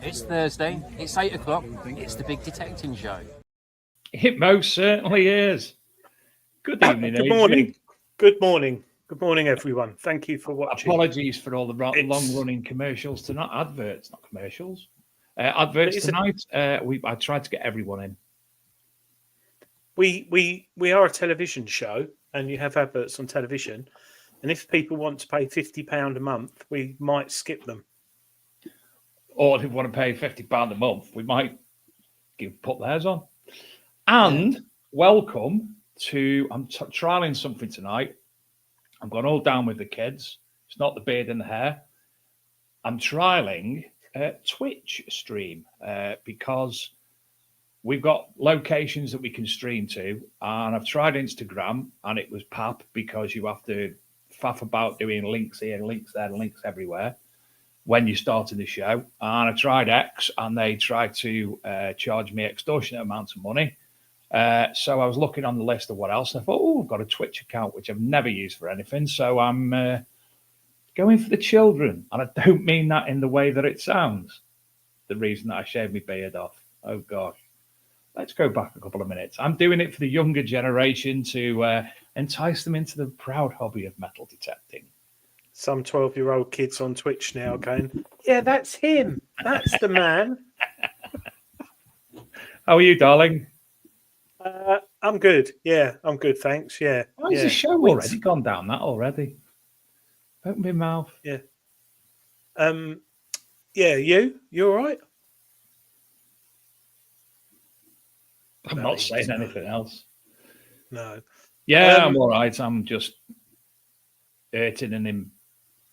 It's Thursday, it's 8 o'clock, it's the Big Detecting Show. It most certainly is. Good evening, Good morning. Good morning. Good morning, everyone. Thank you for watching. Apologies for all the long-running commercials tonight. Adverts, not commercials. Adverts tonight. I tried to get everyone in. We are a television show, and you have adverts on television. And if people want to pay £50 a month, we might skip them. Or if you want to pay £50 a month, we might put theirs on. And welcome to, I'm trialing something tonight. I'm going all down with the kids. It's not the beard and the hair. I'm trialing a Twitch stream because we've got locations that we can stream to. And I've tried Instagram and it was pap because you have to faff about doing links here, links there, links everywhere when you're starting the show. And I tried X and they tried to charge me extortionate amounts of money. So I was looking on the list of what else. And I thought, oh, I've got a Twitch account, which I've never used for anything. So I'm going for the children. And I don't mean that in the way that it sounds. The reason that I shaved my beard off. Oh, gosh. Let's go back a couple of minutes. I'm doing it for the younger generation to entice them into the proud hobby of metal detecting. Some 12-year-old kids on Twitch now going, yeah, that's him. That's the man. How are you, darling? I'm good. Yeah, I'm good, thanks. Yeah. Why is the show already gone down that already? Open my mouth. Yeah. Yeah, you all right? I'm not saying anything else. No. Yeah, I'm all right. I'm just hurting and in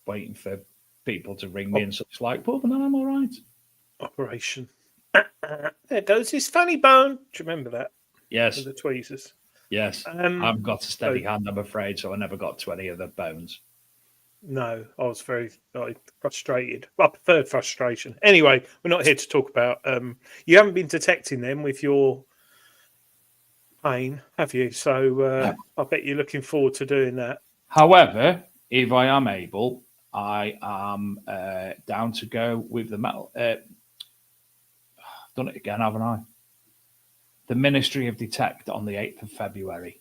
waiting for people to ring me and such like, but then I'm all right. Operation. There goes his funny bone. Do you remember that? Yes. The tweezers. Yes. I've got a steady hand, I'm afraid, so I never got to any of the bones. No, I was very frustrated. I preferred frustration. Anyway, we're not here to talk about. You haven't been detecting them with your pain, have you? So I bet you're looking forward to doing that. However, if I am able, I am down to go with the metal. I've done it again, haven't I? The Ministry of Detect on the 8th of February,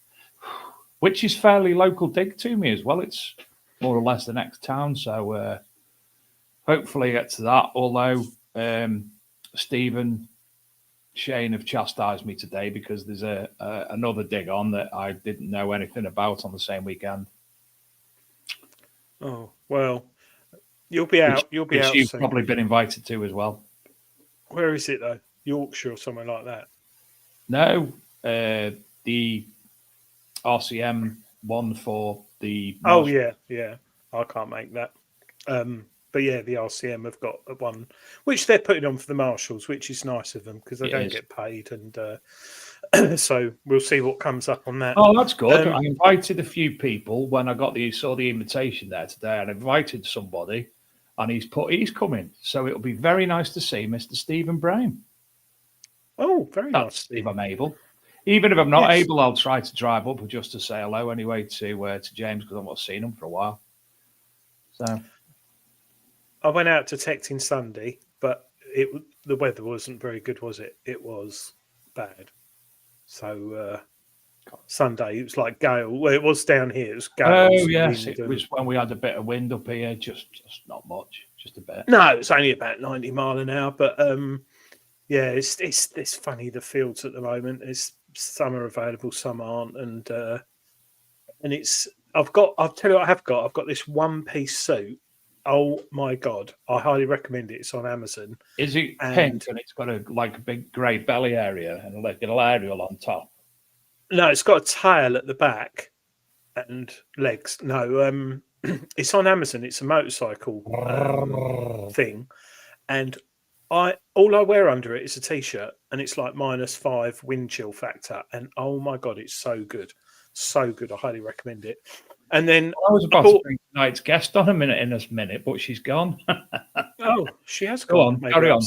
which is fairly local dig to me as well. It's more or less the next town. So hopefully get to that. Although Stephen Shane have chastised me today because there's another dig on that I didn't know anything about on the same weekend. Oh, well, you'll be out. You'll be out You've soon. probably been invited to as well. Where is it, though? Yorkshire or somewhere like that? No, the RCM one for the... Oh, yeah. I can't make that. But yeah, the RCM have got one, which they're putting on for the marshals, which is nice of them because they don't get paid. And so we'll see what comes up on that. Oh, that's good. I invited a few people when I saw the invitation there today. And I invited somebody and he's coming. So it'll be very nice to see Mr. Stephen Brown. Oh, very nice. If I'm able. Even if I'm not able, I'll try to drive up just to say hello anyway to James because I've not seen him for a while. So I went out detecting Sunday, but the weather wasn't very good, was it? It was bad. So Sunday, it was like gale. Well, it was down here. It was gale. Oh, yes. It was when we had a bit of wind up here. Just not much. Just a bit. No, it's only about 90 mile an hour. But yeah, it's funny, the fields at the moment. Some are available, some aren't. And I'll tell you what I've got this one-piece suit. Oh my God! I highly recommend it. It's on Amazon. Is it pink and it's got a big grey belly area and like a little aerial on top? No, it's got a tail at the back and legs. No, it's on Amazon. It's a motorcycle thing, and all I wear under it is a t-shirt, and it's like -5 wind chill factor. And oh my God, it's so good, so good. I highly recommend it. And then I was about to bring tonight's guest on in a minute, but she's gone. Oh, she has gone. Go on, carry on.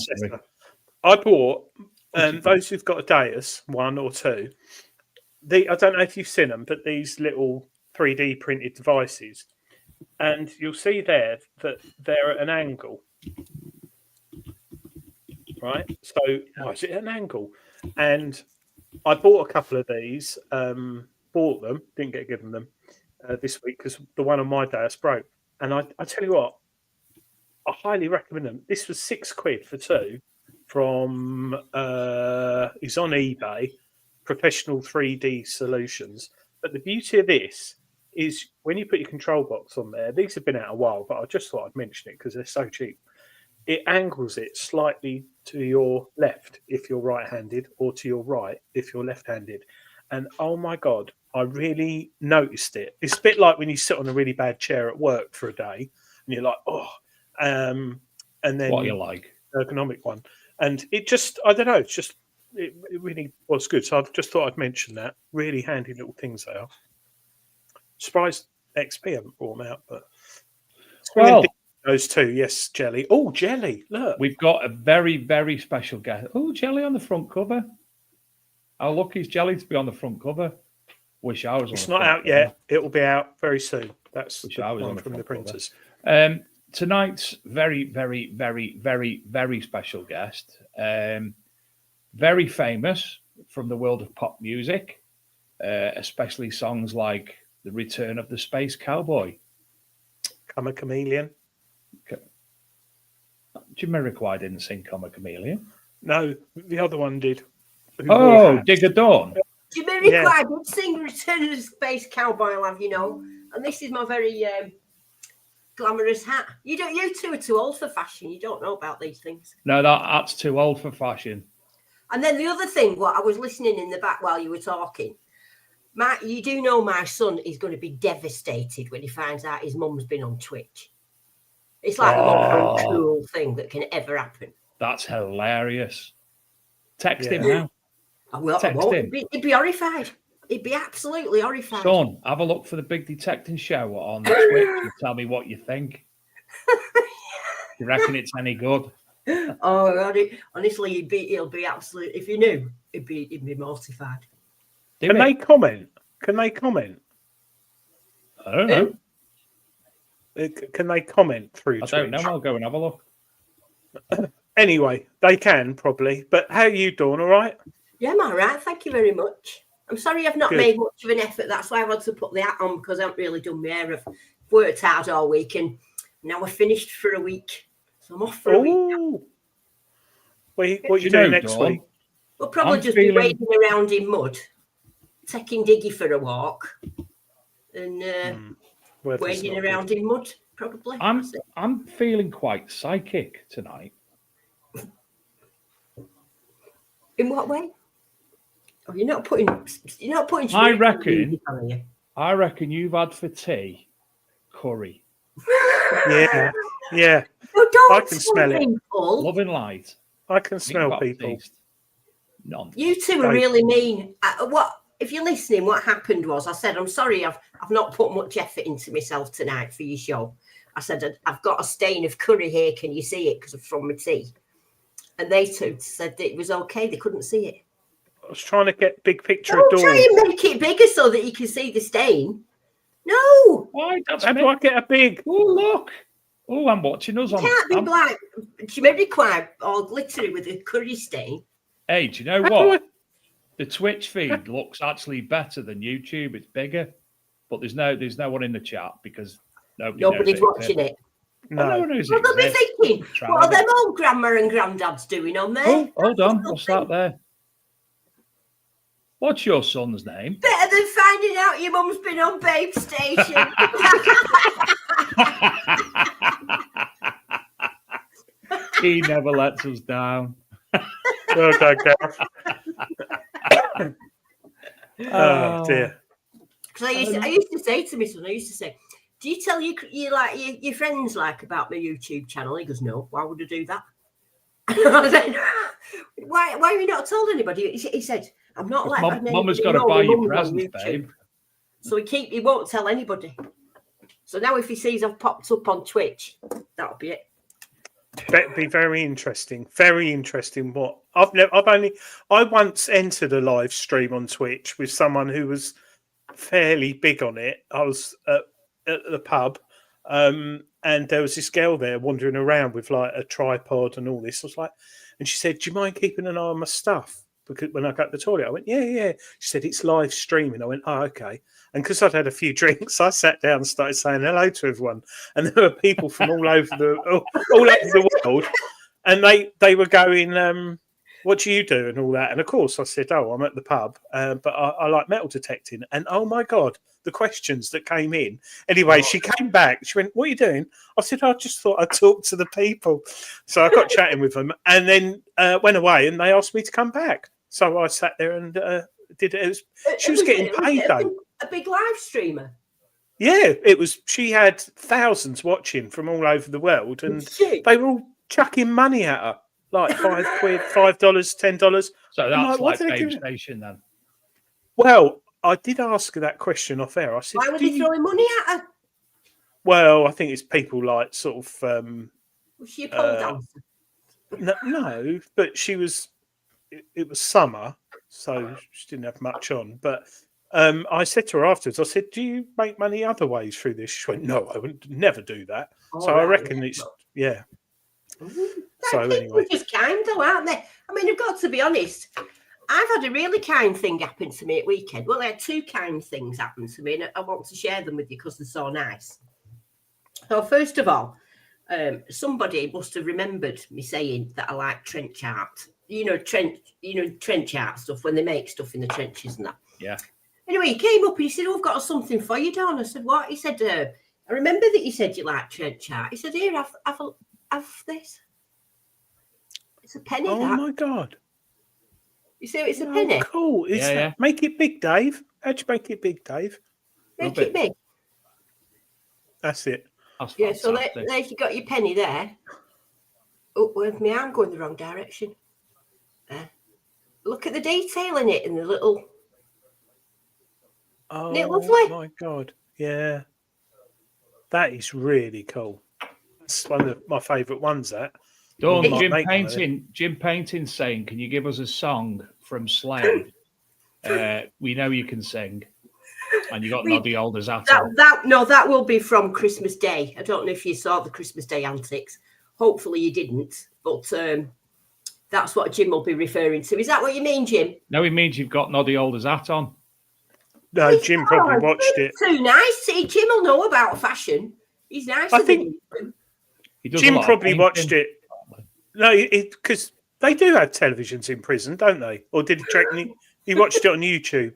I bought those who've got a Deus, 1 or 2. I don't know if you've seen them, but these little 3D printed devices, and you'll see there that they're at an angle. right? So is it an angle? And I bought a couple of these. Bought them, didn't get given them this week because the one on my desk broke. And I tell you what, I highly recommend them. This was £6 for two from it's on eBay, Professional 3D Solutions. But the beauty of this is when you put your control box on there, these have been out a while, but I just thought I'd mention it because they're so cheap. It angles it slightly to your left if you're right-handed, or to your right if you're left-handed. And oh my God, I really noticed it. It's a bit like when you sit on a really bad chair at work for a day and you're like, and then What you like? Ergonomic one. And it just, I don't know, it's just, it really was good. So I just thought I'd mention that. Really handy little things they are. Surprised XP haven't brought them out, but Well, those two, yes, Jelly. Oh, Jelly, look. we've got a very, very special guest. Oh, Jelly on the front cover. How lucky is Jelly to be on the front cover? Wish I was on It's the not front out cover. yet. It will be out very soon. That's Wish the I was one on the from the front cover. printers. Tonight's very, very, very, very, very special guest. Very famous from the world of pop music, especially songs like The Return of the Space Cowboy. Come a Chameleon. Jamiroquai didn't sing Come a Chameleon. No, the other one did. Who wore Oh, hats. Dig a Dawn. Jamiroquai did sing Return of the Space Cowboy, I'll have you know. And this is my very glamorous hat. You two are too old for fashion. You don't know about these things. No, that's too old for fashion. And then the other thing, what I was listening in the back while you were talking, you do know my son is going to be devastated when he finds out his mum's been on Twitch. It's like the most cool thing that can ever happen. That's hilarious. Text him now. I won't. He'd be horrified. He'd be absolutely horrified. Son, have a look for the Big Detecting Show on Twitch and tell me what you think. You reckon it's any good? Oh God! Honestly, he'll be absolutely. If you knew, he'd be mortified. Can they comment? Can they comment? I don't know. Can they comment through I Twitch? don't know. I'll go and have a look. Anyway, they can probably. But how are you doing? All right? Yeah, I'm all right. Thank you very much. I'm sorry I've not made much of an effort. That's why I want to put the hat on, because I haven't really done my hair. I've worked hard all week and now we're finished for a week. So I'm off for a week now. What are you doing next Dawn? week? We'll probably just be wading around in mud, taking Diggy for a walk and wading around in mud, probably. I'm feeling quite psychic tonight. In what way? Oh, you're not putting. I reckon you've had for tea curry. Yeah. No, don't. I can smell it. Love and light. I can smell people. None. You two are really mean. If you're listening? What happened was I said, I'm sorry, I've not put much effort into myself tonight for your show. I said I've got a stain of curry here. Can you see it? Because it's from my tea. And they two said that it was okay. They couldn't see it. I was trying to get big picture of Dawn. Try and make it bigger so that you can see the stain. No. Why? How do I get a big? Oh, look. Oh, I'm watching us on. Can't be black. Jamiroquai all glittery with a curry stain. Hey, do you know what? The Twitch feed looks actually better than YouTube. It's bigger, but there's no one in the chat because nobody's watching it. No. No one knows Well, they'll be thinking, what are them old grandma and granddads doing on there? Oh, hold on. What's that there? What's your son's name? Better than finding out your mum's been on Babe Station. He never lets us down. Oh, dear. Because I used to say to my son, do you tell your friends about my YouTube channel? He goes, no, why would I do that? I said, why have you not told anybody? He said, I'm not like Mum has got to buy you presents, babe. So he won't tell anybody. So now if he sees I've popped up on Twitch, that'll be it. That'd be very interesting. Very interesting. What I once entered a live stream on Twitch with someone who was fairly big on it. I was at the pub, and there was this girl there wandering around with like a tripod and all this. I was like, And she said, "Do you mind keeping an eye on my stuff? Because when I go to the toilet," I went, "Yeah, yeah." She said, "It's live streaming." I went, "Oh, okay." And because I'd had a few drinks, I sat down and started saying hello to everyone. And there were people from all over the world, and they were going, "What do you do?" and all that. And of course, I said, "Oh, I'm at the pub, but I like metal detecting." And oh my god, the questions that came in. Anyway, she came back. She went, "What are you doing?" I said, "I just thought I'd talk to the people." So I got chatting with them, and then went away, and they asked me to come back. So I sat there and did it. She was getting paid though. A big live streamer. Yeah, it was. She had thousands watching from all over the world, and they were all chucking money at her, like £5, $5, $10. So that's like Dave Station then. Well, I did ask her that question off air. I said, "Why were they throwing money at her?" Well, I think it's people like sort of. Was she a pole dancer? No, but she was. It was summer, so she didn't have much on. But I said to her afterwards, I said, "Do you make money other ways through this?" She went, "No, I would never do that." So I reckon it's yeah. So anyway, just kind though, aren't they? I mean, I've got to be honest. I've had a really kind thing happen to me at weekend. Well, I had two kind things happen to me, and I want to share them with you because they're so nice. So first of all, somebody must have remembered me saying that I like trench art. Trench art stuff when they make stuff in the trenches and that. Yeah. Anyway, he came up and he said, "Oh, I've got something for you, Dawn." I said, "What?" He said, "I remember that you said you like trench art." He said, "Here, have this. It's a penny." Oh my god! You see, it's a penny. Cool. Yeah. Make it big, Dave. How'd you make it big, Dave? Make it big. That's it. That's yeah. So there you got your penny there. Oh, where's my arm going the wrong direction? Look at the detail in it and the little. Oh, isn't it lovely? My god! Yeah, that is really cool. It's one of my favourite ones. That. Dawn, Jim Painting saying, "Can you give us a song from Slade? We know you can sing." And you got Noddy Olders at that will be from Christmas Day. I don't know if you saw the Christmas Day antics. Hopefully you didn't, but that's what Jim will be referring to. Is that what you mean, Jim? No, he means you've got Noddy Olders hat on. No, Jim probably watched it. Too nice. See, Jim will know about fashion. He's nice. I think Jim probably watched it. No, because they do have televisions in prison, don't they? Or did he watched it on YouTube?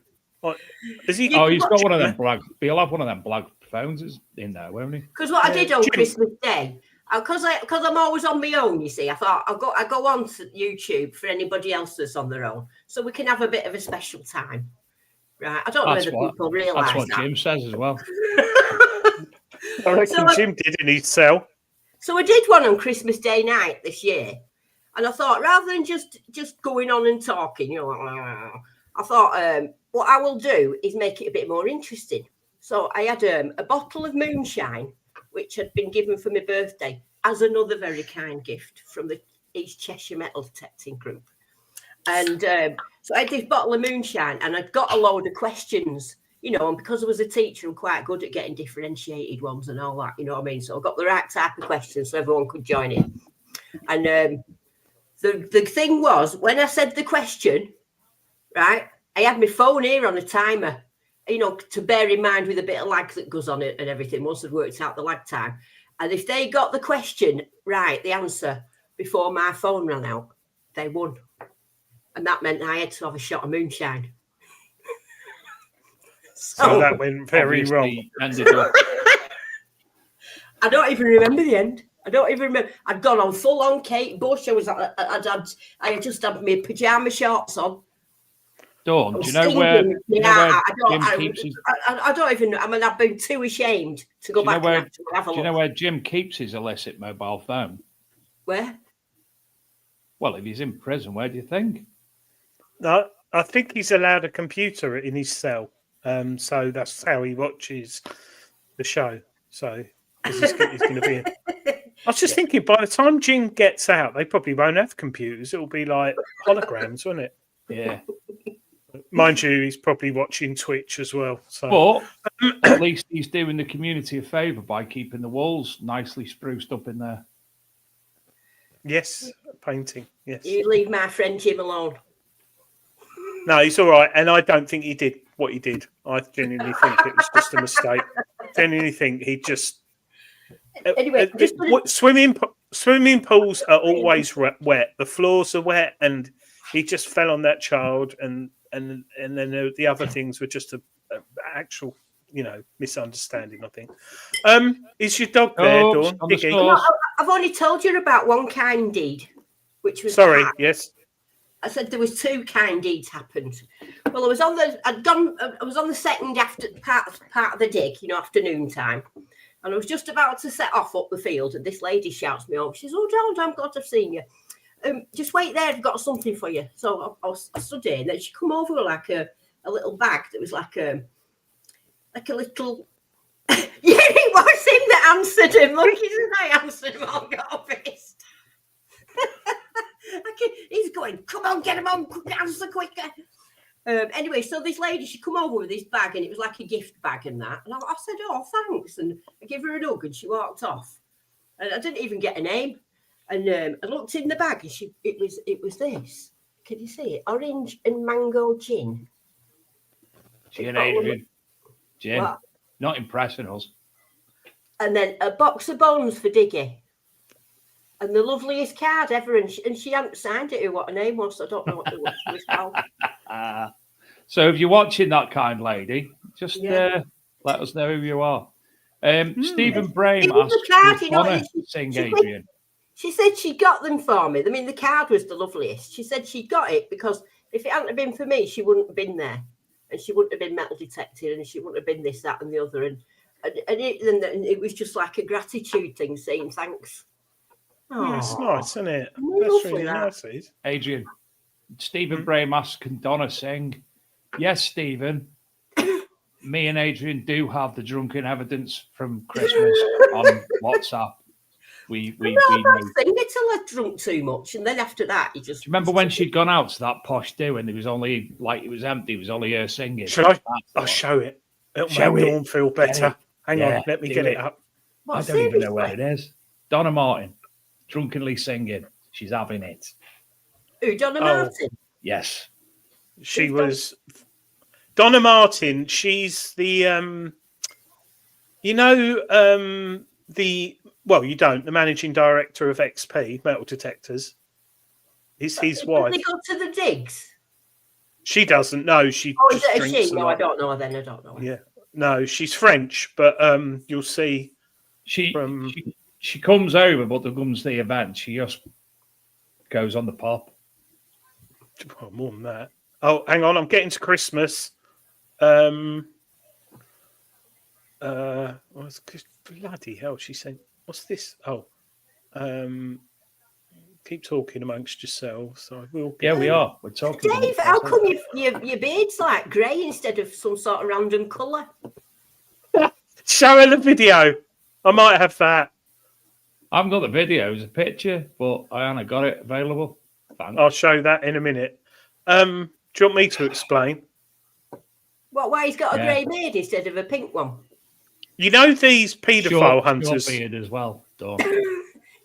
Is he? Oh, he's got one of them blag. He'll have one of them blag phones in there, won't he? Because what I did on Christmas Day, because I'm always on my own. You see, I thought I go on to YouTube for anybody else that's on their own, so we can have a bit of a special time, right? I don't know whether people realise that's what Jim says as well. I reckon Jim did in his cell. So I did one on Christmas Day night this year, and I thought rather than just going on and talking, I thought what I will do is make it a bit more interesting. So I had a bottle of moonshine, which had been given for my birthday as another very kind gift from the East Cheshire Metal Detecting Group. And so I had this bottle of moonshine, and I'd got a load of questions, and because I was a teacher, I'm quite good at getting differentiated ones and all that, you know what I mean? So I got the right type of questions so everyone could join in. And the thing was, when I said the question, right, I had my phone here on a timer, to bear in mind with a bit of lag that goes on it and everything, once I've worked out the lag time. And if they got the question right, the answer, before my phone ran out, they won. And that meant I had to have a shot of moonshine. So that went very wrong. I don't even remember the end. I don't even remember. I'd gone on full on Kate Bush. I had just had my pajama shorts on. Dawn, do you know where Jim keeps his... I don't even know. I mean, I've been too ashamed to go back and have a look. Do you know where Jim keeps his illicit mobile phone? Where? Well, if he's in prison, where do you think? No, I think he's allowed a computer in his cell. So that's how he watches the show. So he's going to be in. I was just thinking, by the time Jim gets out, they probably won't have computers. It'll be like holograms, won't it? Yeah. Mind you, he's probably watching Twitch as well. So. But at least he's doing the community a favour by keeping the walls nicely spruced up in there. Yes, painting. Yes. You leave my friend Jim alone. No, he's all right, and I don't think he did what he did. I genuinely think it was just a mistake. Genuinely think he just. Anyway, just swimming pools are always wet. The floors are wet, and he just fell on that child, and then the other things were just a actual, misunderstanding. I think. Is your dog there, Dawn? Diggy? No, I've only told you about one kind deed, which was Yes. I said there was 2 kind deeds happened. Well, I was on the second after part of the dig, afternoon time, and I was just about to set off up the field, and this lady shouts me over. She says, "Oh, John, I'm glad I've seen you. Just wait there. I've got something for you." So I stood there, and then she come over with like a little bag that was like a little. Yeah, it was him that answered him. Look, he said I answered him. I got pissed. He's going, "Come on, get him on, answer quicker." Anyway, so this lady, she come over with this bag, and it was like a gift bag and that. And I said, "Oh, thanks," and I gave her a hug, and she walked off. And I didn't even get a name. And I looked in the bag, and it was this. Can you see it? Orange and mango gin. Gin, Adrian. Gin. What? Not impressing us. And then a box of bones for Diggy. And the loveliest card ever, and she hadn't signed it. What her name was, I don't know what it was called. So, if you're watching that kind lady, just let us know who you are. Stephen Brame asked, sing, Adrian. She said she got them for me. I mean, the card was the loveliest. She said she got it because if it hadn't been for me, she wouldn't have been there, and she wouldn't have been metal detected, and she wouldn't have been this, that, and the other. And it was just like a gratitude thing, saying thanks. Yeah, it's nice, isn't it? That's really nice. Adrian, Stephen Brame asked, "Can Donna sing?" Yes, Stephen. Me and Adrian do have the drunken evidence from Christmas on WhatsApp. We sing it till I drunk too much, and then after that, you just. Do you remember when she'd gone out to that posh do, and it was only it was empty. It was only her singing. Should I'll show it. It'll make Dawn feel better. Hang on, let me get it up. I don't even know where it is. Donna Martin. Drunkenly singing. She's having it. Who, Donna Martin? Yes. She was Donna Martin. She's the the managing director of XP Metal Detectors. Is his wife. Does they go to the digs? She doesn't. No, she. Oh, is it a she? No, I don't know. Then I don't know. Yeah. No, she's French, but you'll see. She comes over, but there comes the event. She just goes on the pop. Well, more than that. Oh, hang on. I'm getting to Christmas. Bloody hell, she said, "What's this?" Oh, keep talking amongst yourselves. So we'll. Yeah, we are. We're talking. Dave, how come your beard's like grey instead of some sort of random colour? Show her the video. I might have that. I haven't got the video. It's a picture, but I haven't got it available. Thanks. I'll show that in a minute. Do you want me to explain? Why he's got a grey beard instead of a pink one? You know these paedophile hunters. Short beard as well, Dawn. Yeah.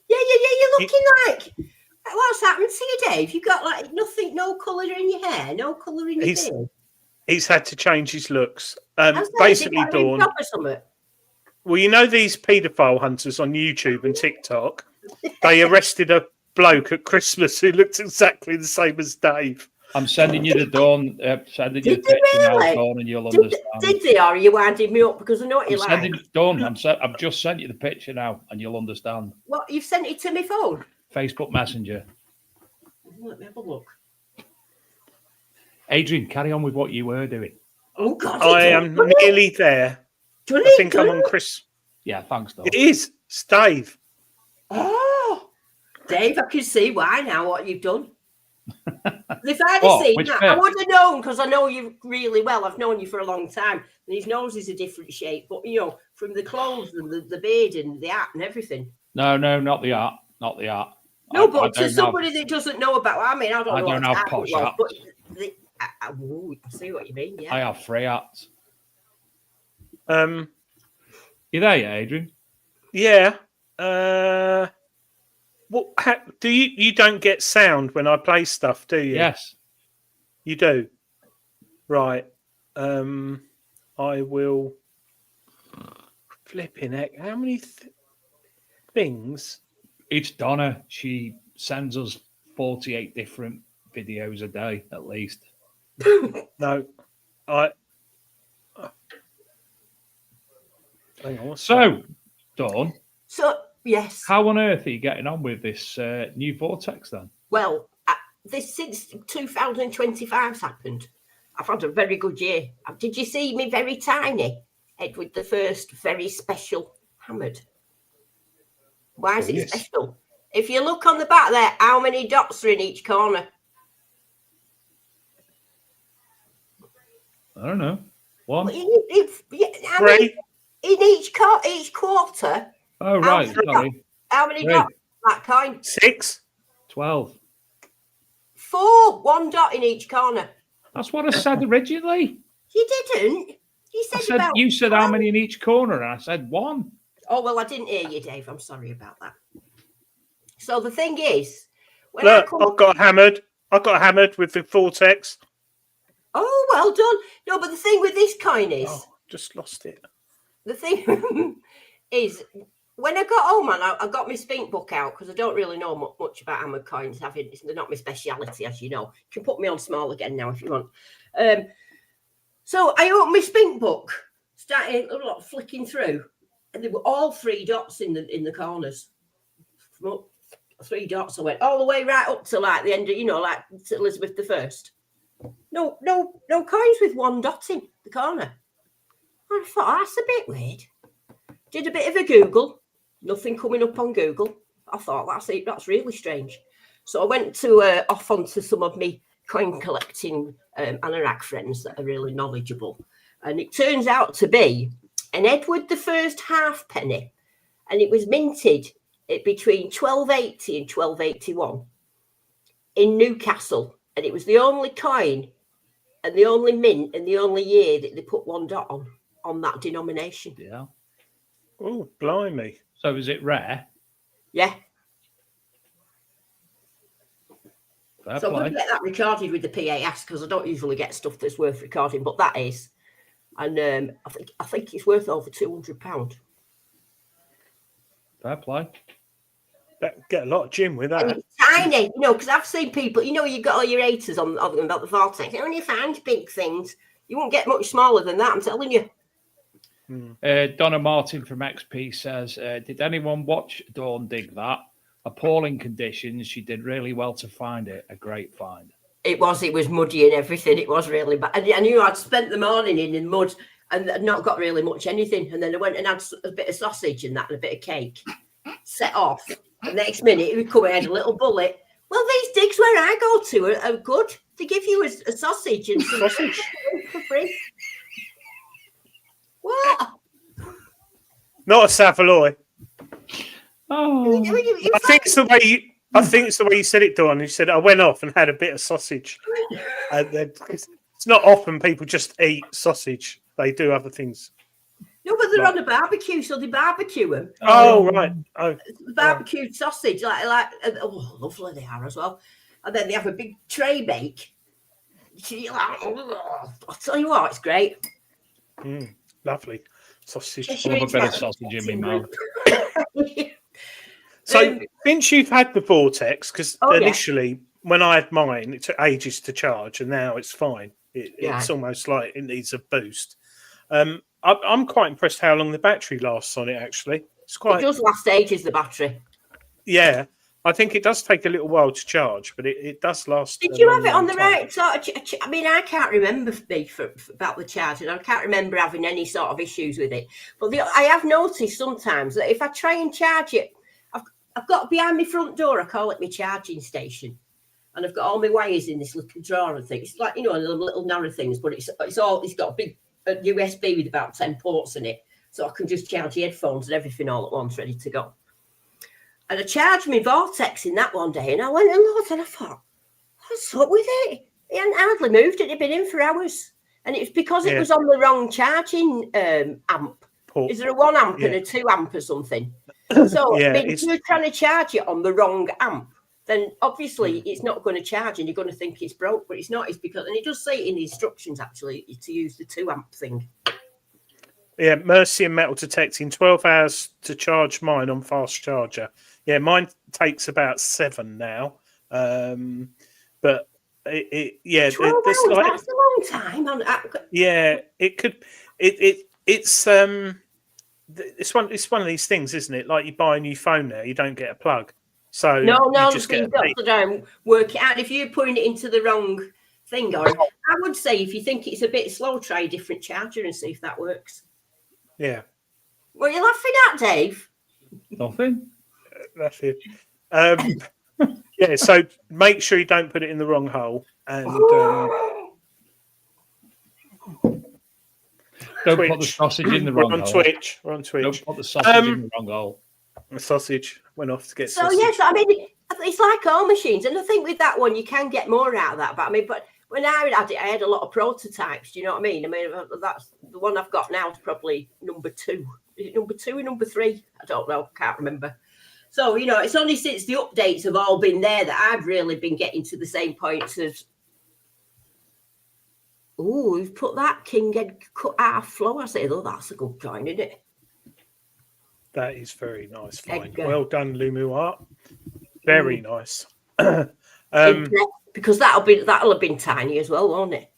You're looking like. What's happened to you, Dave? You've got like nothing, no colour in your hair, no colour in your beard. He's had to change his looks. Basically, Dawn. Well, you know these paedophile hunters on YouTube and TikTok? They arrested a bloke at Christmas who looked exactly the same as Dave. I'm sending you the Dawn. Sending you the picture now, Dawn, and you'll understand. Did they, or are you winding me up because I know what you like? Dawn, I've just sent you the picture now, and you'll understand. What, you've sent it to my phone? Facebook Messenger. Let me have a look. Adrian, carry on with what you were doing. Oh God! I am nearly there. I think I'm on Chris. Yeah, thanks, Dawn. It is. It's Dave. Oh, Dave, I can see why now what you've done. If I'd have seen that, I would have known because I know you really well. I've known you for a long time. And his nose is a different shape, but from the clothes and the beard and the hat and everything. No, not the art. Not the art. No, but to somebody that doesn't know about, I don't know have posh hats. But I see what you mean. Yeah, I have 3 hats. You there, Adrian? Yeah. do you don't get sound when I play stuff, do you? Yes. You do. Right. I will flipping heck. How many things? It's Donna. She sends us 48 different videos a day, at least. No. Hang on, so, Dawn. So, yes. How on earth are you getting on with this new Vortex then? Well, this since 2025's happened. I've had a very good year. Did you see me very tiny? Edward the First, very special hammered. Why is it special? If you look on the back there, how many dots are in each corner? I don't know. One. Three. In each quarter. Oh, right. Sorry. How many dots? That coin. 6. 12. 4. 1 dot in each corner. That's what I said originally. You didn't. You said how many in each corner, and I said 1. Oh, well, I didn't hear you, Dave. I'm sorry about that. So the thing is, look, I got hammered with the Vortex. Oh, well done. No, but the thing with this coin is, just lost it. The thing is, when I got home, and I got my spink book out because I don't really know much about hammered coins. They're not my speciality, as you know. You can put me on small again now if you want. So I opened my spink book, started flicking through, and there were all 3 dots in the corners. 3 dots. I went all the way right up to like the end of, like to Elizabeth I. No coins with 1 dot in the corner. I thought, that's a bit weird. Did a bit of a Google. Nothing coming up on Google. I thought, that's really strange. So I went to off onto some of my coin collecting anorak friends that are really knowledgeable. And it turns out to be an Edward I halfpenny. And it was minted between 1280 and 1281 in Newcastle. And it was the only coin and the only mint and the only year that they put 1 dot on that denomination. Yeah. Oh, blimey. So is it rare? Yeah. Fair so play. I'm going to get that recorded with the PAS because I don't usually get stuff that's worth recording, but that is. And I think it's worth over £200. Fair play. Get a lot of gym with that. And it's tiny, because I've seen people, you've got all your haters on about the Vortex. When you find big things, you won't get much smaller than that, I'm telling you. Donna Martin from XP says, did anyone watch Dawn dig that? Appalling conditions. She did really well to find it. A great find. It was muddy and everything. It was really bad. And I knew I'd spent the morning in mud and not got really much anything. And then I went and had a bit of sausage and that and a bit of cake. Set off. The next minute, it would come and had a little bullet. Well, these digs where I go to are good. They give you a sausage and some sausage for free. What? Not a Savoy. Oh, I think it's the way you said it, Dawn. You said I went off and had a bit of sausage. And it's not often people just eat sausage. They do other things. No, but they're on a barbecue, so they barbecue them. Oh, right. Oh, barbecued sausage, like lovely they are as well. And then they have a big tray bake. I'll tell you what, it's great. Lovely sausage. I love a bit of sausage in my mouth. So, since you've had the Vortex, because initially when I had mine, it took ages to charge, and now it's fine. It's almost like it needs a boost. I'm quite impressed how long the battery lasts on it. Actually, it does last ages. The battery. Yeah, I think it does take a little while to charge, but it does last. Did you have it on the right sort of? I mean, I can't remember about the charging. I can't remember having any sort of issues with it. But I have noticed sometimes that if I try and charge it, I've got behind my front door. I call it my charging station, and I've got all my wires in this little drawer and things. It's like little narrow things, but it's got a big USB with about 10 ports in it, so I can just charge the headphones and everything all at once, ready to go. And I charged my Vortex in that one day, and I went and looked, and I thought, what's up with it? It hadn't hardly moved. It had been in for hours, and it was because it was on the wrong charging amp. Port. Is there a 1 amp and a 2 amp or something? So Yeah, I mean, if you're trying to charge it on the wrong amp, then obviously it's not going to charge and you're going to think it's broke, but it's not. It's because, and it does say in the instructions actually to use the 2 amp thing. Yeah, Mercy and Metal detecting 12 hours to charge mine on fast charger. Yeah, mine takes about 7 now. But yeah, 12 hours, like, that's a long time. Yeah, it could. It's one of these things, isn't it? Like you buy a new phone now, you don't get a plug, so No, you just so get you've got to work it out. If you're putting it into the wrong thing, or I would say if you think it's a bit slow, try a different charger and see if that works. Yeah. What are you laughing at, Dave? Nothing. That's it. Yeah, so make sure you don't put it in the wrong hole. And don't put the sausage in the wrong hole. We're on Twitch. Don't put the sausage in the wrong hole. The sausage went off to get So, sausage. yes, I mean, it's like all machines. And I think with that one, you can get more out of that. But when I had it, I had a lot of prototypes. Do you know what I mean? I mean, that's the one I've got now is probably number 2. Is it number 2 or number 3? I don't know. Can't remember. So, you know, it's only since the updates have all been there that I've really been getting to the same points as, oh, we've put that king head cut half flow. I say, oh, that's a good join, isn't it? That is very nice. Fine. Edgar. Well done, Lumu Art. Very nice. Because that'll have been tiny as well, won't it?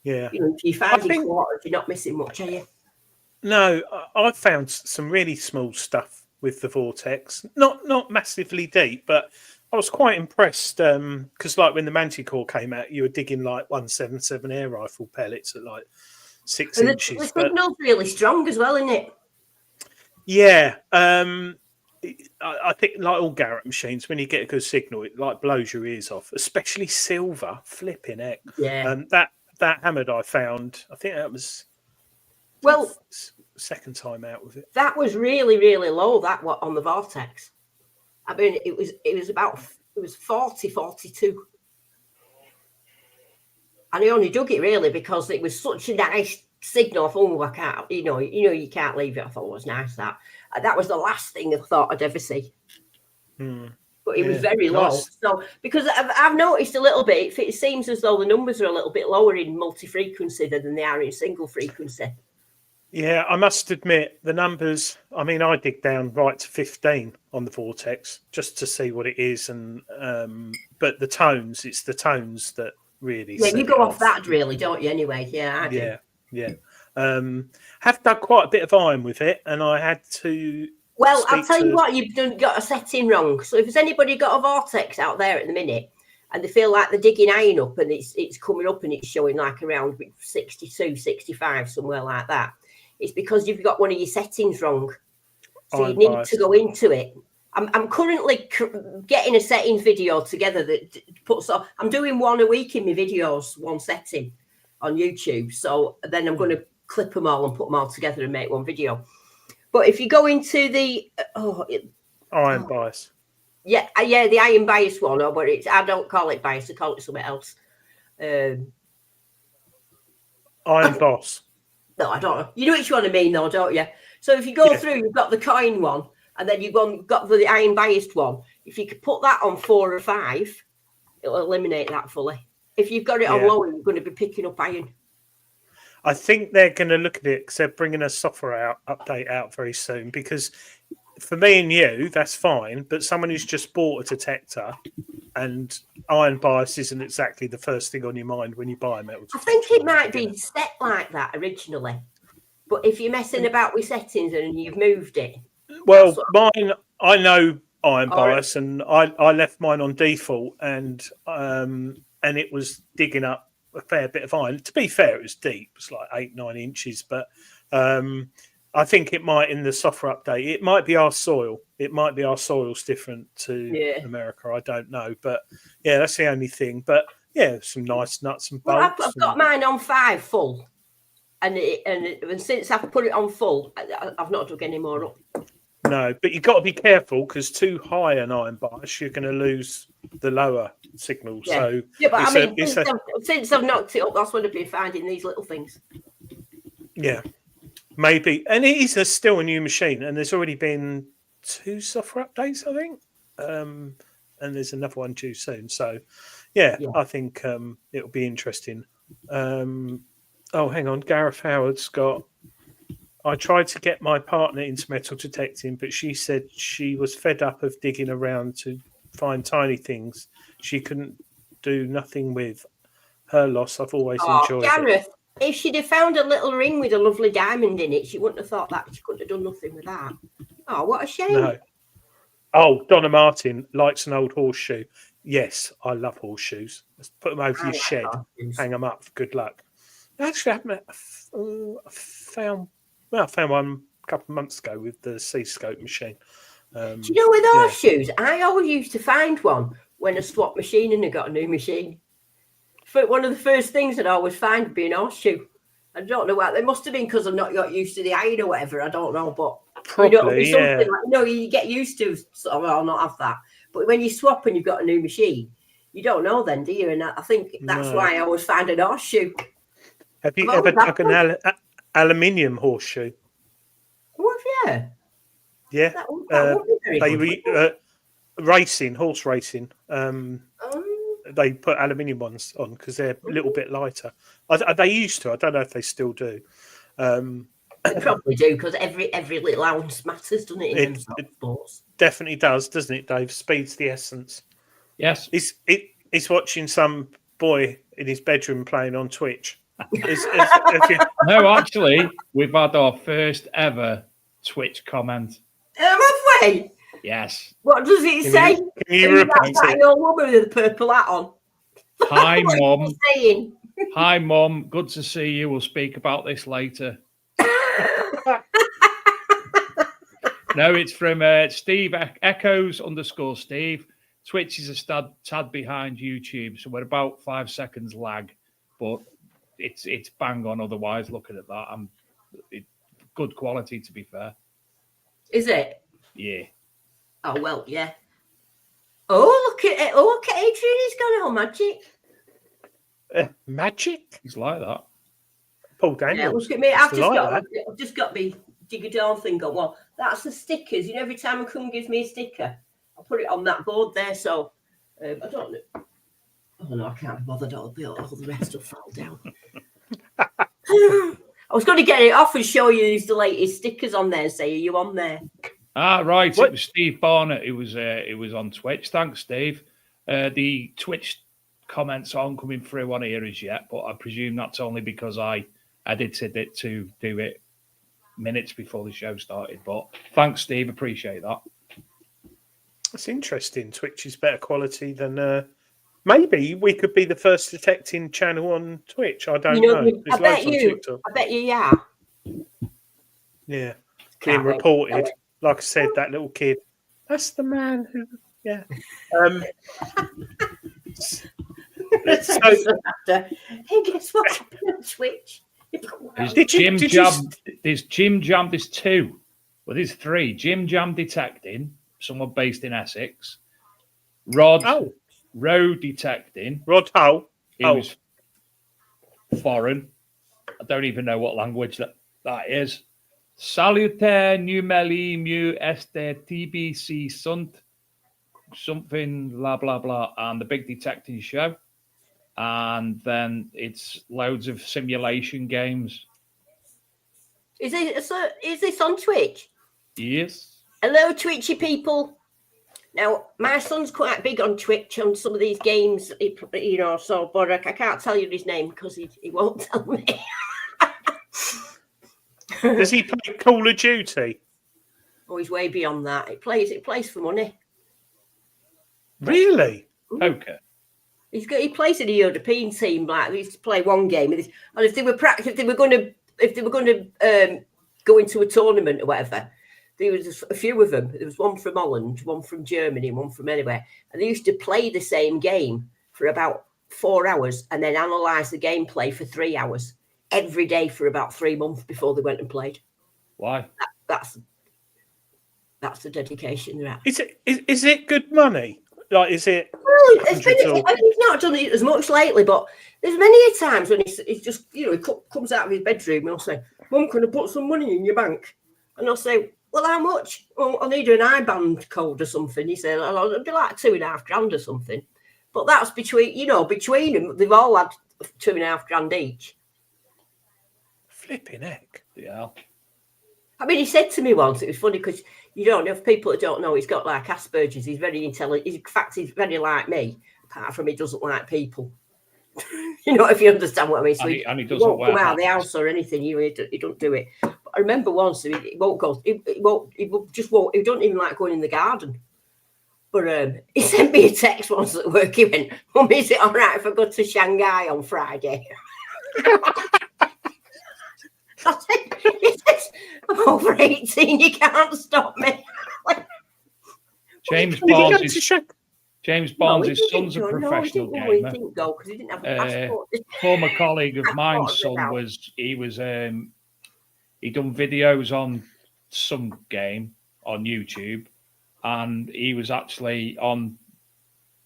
Yeah. You know, if you find it quarters, you're not missing much, are you? No, I've found some really small stuff with the Vortex. Not massively deep, but I was quite impressed because, like, when the Manticore came out, you were digging like 177 air rifle pellets at like 6 inches. The signal's really strong as well, isn't it? Yeah, I think like all Garrett machines, when you get a good signal, it like blows your ears off. Especially silver, flipping heck. Yeah. That hammered I found, I think that was second time out with it. That was really, really low. That what on the Vortex. I mean, it was 40, 42. And I only dug it really because it was such a nice signal. I thought, oh, I can't, you can't leave it. I thought it was nice. That was the last thing I thought I'd ever see. But it was very low. So because I've noticed a little bit, it seems as though the numbers are a little bit lower in multi-frequency than they are in single frequency. Yeah, I must admit the numbers. I mean, I dig down right to 15 on the Vortex just to see what it is, and but the tones, it's the tones that really. Yeah, you go off that really, don't you? Anyway, yeah, I do. Yeah. Have done quite a bit of iron with it, and I had to. Well, I'll tell you what, you've got a setting wrong. So if there's anybody got a Vortex out there at the minute, and they feel like they're digging iron up, and it's coming up and it's showing like around 62, 65, somewhere like that. It's because you've got one of your settings wrong. So you need to go into it. I'm currently getting a settings video together that puts on. I'm doing one a week in my videos, one setting on YouTube. So then I'm going to clip them all and put them all together and make one video. But if you go into the iron bias. Yeah, the iron bias one, but I don't call it bias, I call it something else. Iron boss. No, I don't know. You know which one I mean, though, don't you? So if you go through, you've got the coin one, and then you've got the iron biased one. If you could put that on 4 or 5, it'll eliminate that fully. If you've got it on lower, you're going to be picking up iron. I think they're going to look at it because they're bringing a software update out very soon. Because for me and you, that's fine. But someone who's just bought a detector and iron bias isn't exactly the first thing on your mind when you buy a metal detector. I think it might be set like that originally. But if you're messing about with settings and you've moved it. Well, mine, I know iron bias, and I left mine on default, and it was digging up a fair bit of iron. To be fair, it was deep. It's like 8-9 inches, but I think it might, in the software update, it might be our soil. It might be our soil's different to America. I don't know, but yeah, that's the only thing. But yeah, some nice nuts and bolts. Well, I've got mine on 5 full, and since I've put it on full, I've not dug any more up. No, but you've got to be careful because too high an iron bias, you're going to lose the lower signal. Yeah. So yeah, but I mean, since I've knocked it up, that's what I've been finding, these little things. Yeah, maybe. And it is still a new machine, and there's already been 2 software updates, I think. And there's another one due soon. So, yeah. I think it'll be interesting. Hang on. Gareth Howard's got... I tried to get my partner into metal detecting, but she said she was fed up of digging around to find tiny things she couldn't do nothing with. Her loss. I've always enjoyed Gareth, it. if she'd have found a little ring with a lovely diamond in it, she wouldn't have thought that. She couldn't have done nothing with that. Oh, what a shame. No. Oh, Donna Martin likes an old horseshoe. Yes, I love horseshoes. Let's put them over your shed. Hang them up for good luck. Actually, I found one a couple of months ago with the C-scope machine. Do you know with horseshoes? I always used to find one when I swapped machine and I got a new machine. One of the first things that I always find would be an horseshoe. I don't know what they must have been because I'm not got used to the iron or whatever. I don't know, but probably you get used to. So I'll not have that. But when you swap and you've got a new machine, you don't know then, do you? And I think that's why I always find an horseshoe. Have you ever dug an aluminium horseshoe? What have you? Yeah, that would be very good. Horse racing. They put aluminium ones on because they're a little bit lighter. They used to. I don't know if they still do. They probably do because every little ounce matters, doesn't it? In sports, definitely does, doesn't it, Dave? Speed's the essence. Yes. He's watching some boy in his bedroom playing on Twitch. No, actually, we've had our first ever Twitch comment. Have we? Yes. What does it say? Can you repeat that it? Your woman with the purple hat on. Hi, Mum. Hi, Mum. Good to see you. We'll speak about this later. No, it's from Steve Echoes _Steve. Twitch is a tad behind YouTube, so we're about 5 seconds lag, but it's bang on. Otherwise, looking at that, good quality to be fair. Is it? Yeah. Oh well, yeah. Oh look at it! Oh look at Adrian. He's got all magic. Magic? He's like that. Paul Daniels. Yeah, look at me. I've just got me jiggy-down thing on. Well, that's the stickers. You know, every time a cum gives me a sticker, I'll put it on that board there. So I don't know. Oh no, I can't be bothered. All the rest will fall down. I was going to get it off and show you the latest stickers on there. Say, are you on there? Ah, right. What? It was Steve Barnett. It was on Twitch. Thanks, Steve. The Twitch comments aren't coming through on here as yet, but I presume that's only because I edited it to do it minutes before the show started. But thanks, Steve. Appreciate that. That's interesting. Twitch is better quality than. Maybe we could be the first detecting channel on Twitch. I don't know. I bet you. Yeah. Yeah. Being reported. Like I said, that little kid. That's the man who. Yeah. Hey, guess what happened on Twitch? There's Jim Jam. There's two. Well, there's three. Jim Jam detecting. Someone based in Essex. Road detecting. Rod Hull. He was foreign. I don't even know what language that is. Salutaire numeli mu este TBC sunt something blah blah blah, and the big detecting show, and then it's loads of simulation games. Is this on Twitch? Yes. Hello, Twitchy people. Now, my son's quite big on Twitch on some of these games, so, but I can't tell you his name because he won't tell me. Does he play Call of Duty? Oh, he's way beyond that. It plays for money. Really? Okay. He plays in a European team. Like, they used to play one game, and if they were going to go into a tournament or whatever, there was a few of them. There was one from Holland, one from Germany, one from anywhere, and they used to play the same game for about 4 hours and then analyse the gameplay for 3 hours every day for about 3 months before they went and played. Why? That's the dedication they're at. Is it good money? Like, is it? Well, he's not done it as much lately, but there's many times when he's just, he comes out of his bedroom and I'll say, "Mum, can I put some money in your bank?" And I'll say, well, how much? Well, I need an iBand code or something. He said, oh, it'd be like $2,500 or something. But that's between them, they've all had $2,500 each. Flipping heck. Yeah. I mean, he said to me once, it was funny because you don't know, if people that don't know, he's got like Asperger's. He's very intelligent. In fact, he's very like me, apart from he doesn't like people. You know, if you understand what I mean. So And he doesn't won't wear come out of the hats. house or anything. He don't do it. But I remember once he won't go. He won't. He don't even like going in the garden. But he sent me a text once at work. He went, "Mum, is it all right if I go to Shanghai on Friday?" I said, he says, "I'm over 18. You can't stop me." James Did he go Barnes to is Shanghai? James No, Barnes, he his didn't son's a go. No, professional he gamer. didn't go because he didn't have a passport. Former colleague of mine's thought son about- he done videos on some game on YouTube, and he was actually on,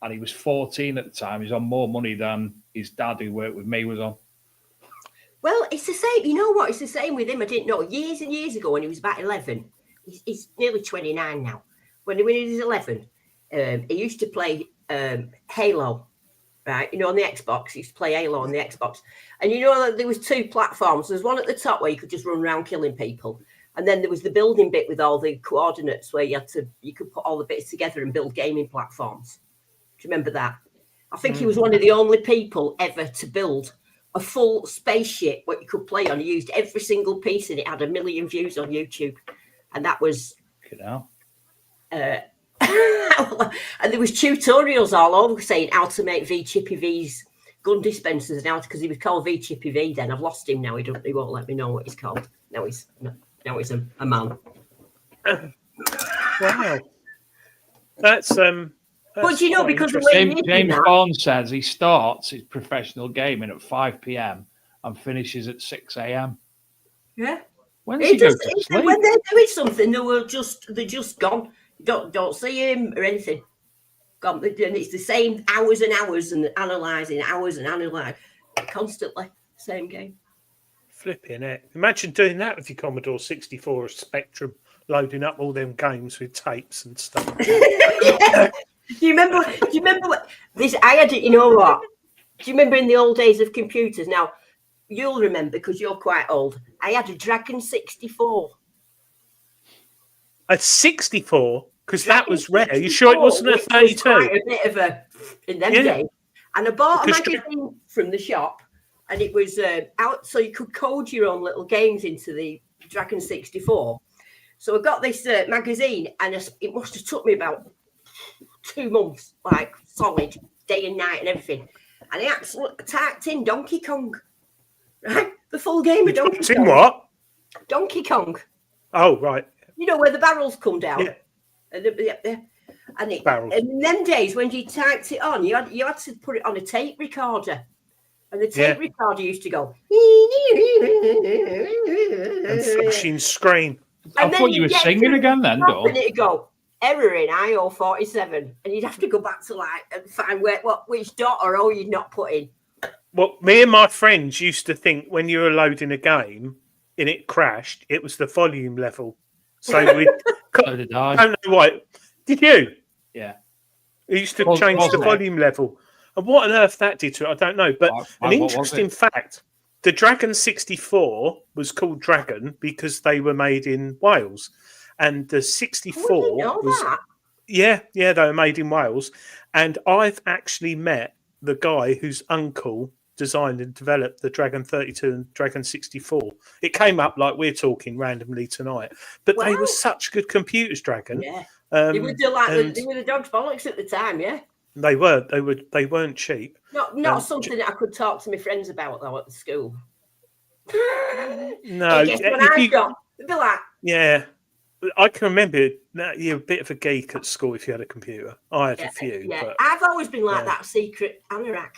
and he was 14 at the time. He's on more money than his dad, who worked with me, was on. Well, it's the same. You know what? It's the same with him. I didn't know. Years and years ago, when he was about 11, he's nearly 29 now. When he was 11, he used to play Halo, right? You know, on the Xbox. He used to play Halo on the Xbox. And you know that there was two platforms. There's one at the top where you could just run around killing people. And then there was the building bit with all the coordinates where you could put all the bits together and build gaming platforms. Do you remember that? I think he was one of the only people ever to build a full spaceship what you could play on. He used every single piece and it had 1 million views on YouTube. And that was... You know? And there was tutorials all over saying how to make V-Chippy V's gun dispensers and how because he was called V-Chippy V then. I've lost him now. He won't let me know what he's called. Now he's a man. Wow. That's But you know, quite because the interesting. way James Barnes says he starts his professional gaming at 5 p.m. and finishes at 6 a.m. yeah. When does he go to sleep? When they're doing something, they're just gone. Don't see him or anything. Gone. And it's the same hours and hours and analysing constantly. Same game. Flipping heck. Imagine doing that with your Commodore 64 or Spectrum, loading up all them games with tapes and stuff. Yeah. Do you remember what this? I had it. You know what? Do you remember in the old days of computers? Now you'll remember because you're quite old. I had a Dragon 64. A 64? Because that was rare. You sure it wasn't a 32? Quite a bit of a in them days. And I bought a Because magazine from the shop, and it was out so you could code your own little games into the Dragon 64. So I got this magazine, and it must have took me about 2 months, like solid, day and night and everything. And I actually typed in Donkey Kong, right? The full game of Donkey Kong. In what? Donkey Kong. Oh, right. You know where the barrels come down. Yeah. And Barrels. in them days when you typed it on, you had to put it on a tape recorder, and the tape recorder used to go And flashing screen. I thought you were singing again then, Dawn. and it'd go error in IO 47, and you'd have to go back to and find which dot or O you'd not put in. Well, me and my friends used to think when you were loading a game and it crashed, it was the volume level. So we So did I. don't know why. Did you? Yeah. We used to Well, change the wasn't it? volume level. And what on earth that did to it, I don't know. But What an was interesting it? fact, the Dragon 64 was called Dragon because they were made in Wales. And the 64 We didn't know was... that. Yeah, they were made in Wales. And I've actually met the guy whose uncle designed and developed the Dragon 32 and Dragon 64. It came up like we're talking randomly tonight. But they Wow. were such good computers, Dragon. Yeah, they were and they were the dog's bollocks at the time. Yeah, they weren't cheap. not something that I could talk to my friends about though at the school. No, Hey, guess what if I've you- got? They'd be like, yeah. I can remember that you're a bit of a geek at school if you had a computer. I had a few. yeah. But I've always been like yeah. that secret anorak.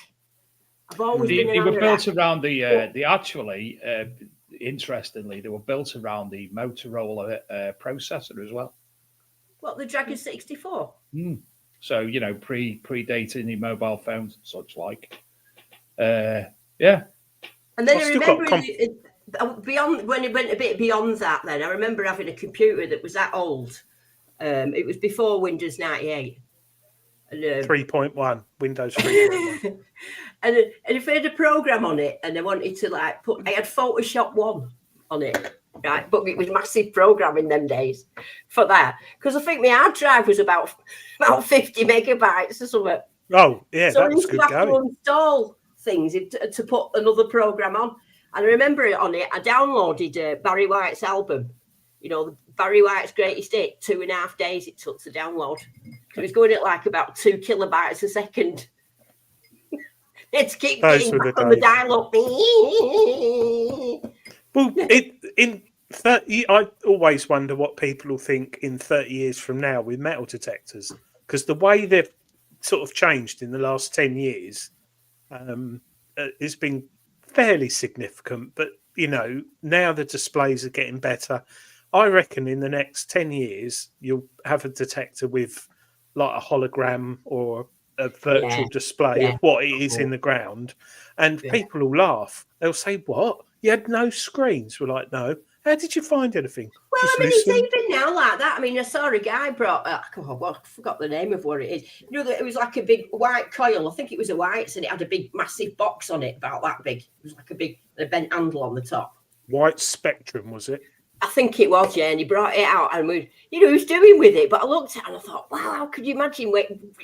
I've always been They an were anorak. built around interestingly, they were built around the Motorola processor as well. What, the Dragon 64? So, predating the mobile phones and such like. Yeah. And then I've I still remember got beyond when it went a bit beyond that, then I remember having a computer that was that old. It was before Windows 98. And, 3.1, Windows 3.1. and if I had a program on it and I wanted to like I had Photoshop 1 on it, right? But it was massive program in them days for that. Because I think my hard drive was about 50 megabytes or something. Oh, yeah, so that was good I used to have going. to install things to put another program on. And I remember on it, I downloaded Barry White's album. You know, Barry White's Greatest Hit. 2.5 days it took to download. It was going at like about 2 kilobytes a second. Let's keep getting back on the dial-up. Well, I always wonder what people will think in 30 years from now with metal detectors, because the way they've sort of changed in the last 10 years has been fairly significant. But, you know, now the displays are getting better. I reckon in the next 10 years, you'll have a detector with like a hologram or a virtual display of what it is in the ground. And people will laugh. They'll say, what? You had no screens? We're like, no. How did you find anything? Well, just I mean, listen. it's even now like that. I mean, I saw a guy brought, I forgot the name of what it is. You know, it was like a big white coil. I think it was a White's, and it had a big, massive box on it, about that big. It was like a bent handle on the top. White Spectrum, was it? I think it was, yeah. And he brought it out, and he was doing with it. But I looked at it and I thought, wow, how could you imagine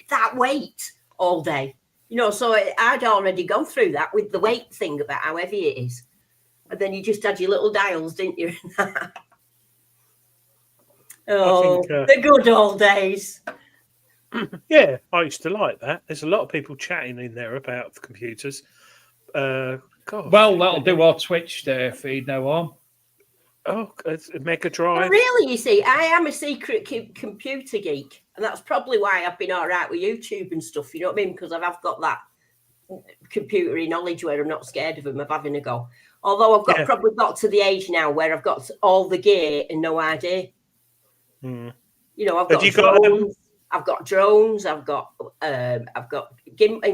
that weight all day? You know, so I'd already gone through that with the weight thing about how heavy it is. And then you just had your little dials, didn't you? The good old days. Yeah, I used to like that. There's a lot of people chatting in there about the computers. God. Well, that'll do our Twitch feed now on. Oh, it's a Mega Drive. Well, really, you see, I am a secret computer geek. And that's probably why I've been all right with YouTube and stuff. You know what I mean? Because I've got that computery knowledge where I'm not scared of them, of having a go. Although I've probably got to the age now where I've got all the gear and no idea. You know, I've got drones. I've got drones. I've got in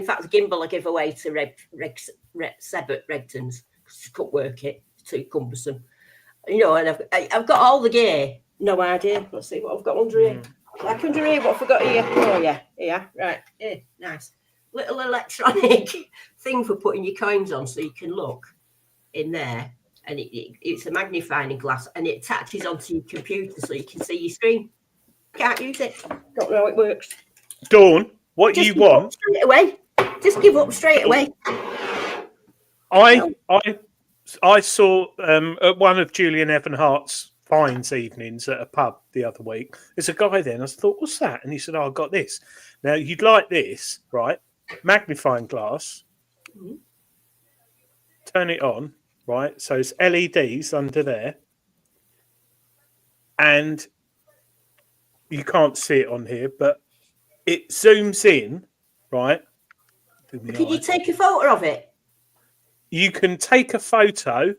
fact, the gimbal I give away to Sebert Regtons because she couldn't work it. It's too cumbersome. You know, and I've got all the gear. No idea. Let's see what I've got under here. Like under here, what I've got here. Oh yeah, right. Yeah, nice. Little electronic thing for putting your coins on so you can look in there, and it's a magnifying glass, and it attaches onto your computer so you can see your screen. Can't use it. Don't know how it works. Dawn, what you want? Straight away. Just give up straight away. I saw at one of Julian Evanhart's Fines evenings at a pub the other week. There's a guy there, and I thought, what's that? And he said, oh, I got this. Now, you'd like this, right? Magnifying glass. Turn it on, right? So it's LEDs under there. And you can't see it on here, but it zooms in, right? Can you take a photo of it? You can take a photo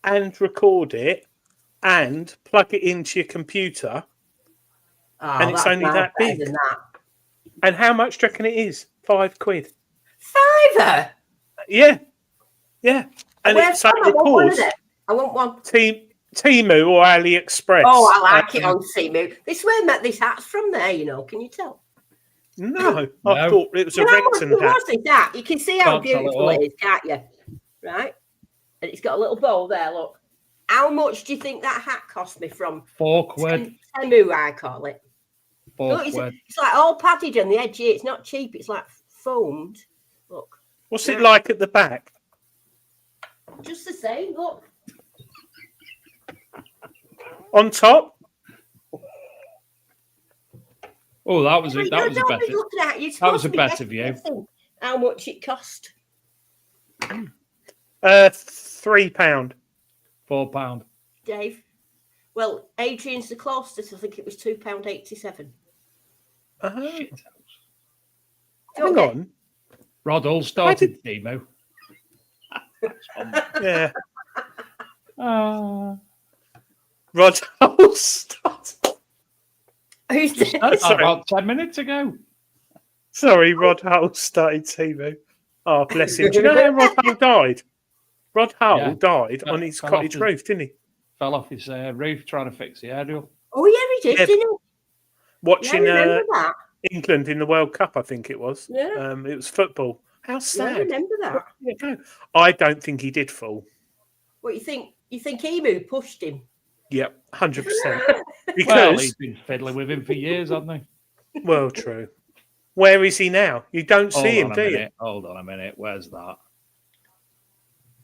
and record it and plug it into your computer. Oh, and it's only that big. Than that. And how much do you reckon it is? £5. £5? Yeah. Yeah. And it's so I want one. Timu or AliExpress. Oh, I like it on Timu. This is where this hat's from there, you know. Can you tell? No. I thought it was a Recton hat. You can see how beautiful it is, can't you? Right? And it's got a little bowl there, look. How much do you think that hat cost me from? £4. Timu, I call it. £4. It's like all padded on the edge here. It's not cheap. It's like foamed. Look. What's it like at the back? Just the same. Look. On top? Oh, that was a better view. How much it cost? £3. £4. Dave. Well, Adrian's the closest. I think it was £2.87. Hang on. Rod Hull started Demo. Yeah. Rod Hull started. Who's about 10 minutes ago. Sorry, Rod Hull started Timu. Oh, bless him. Do you know how Rod Hull died? Rod Hull Yeah. died on his Fell cottage off the- roof, didn't he? Fell off his roof trying to fix the aerial. Oh, yeah, he did, Yeah. didn't he? Watching Yeah, I remember that. England in the World Cup, I think it was. Yeah. It was football. How Yeah, I sad. remember that. Yeah, no. I don't think he did fall. What you think? You think Emu pushed him? Yep, 100%. Well, Because, he's been fiddling with him for years, hasn't he? well, true. Where is he now? You don't see him, do you? Hold on a minute. Where's that?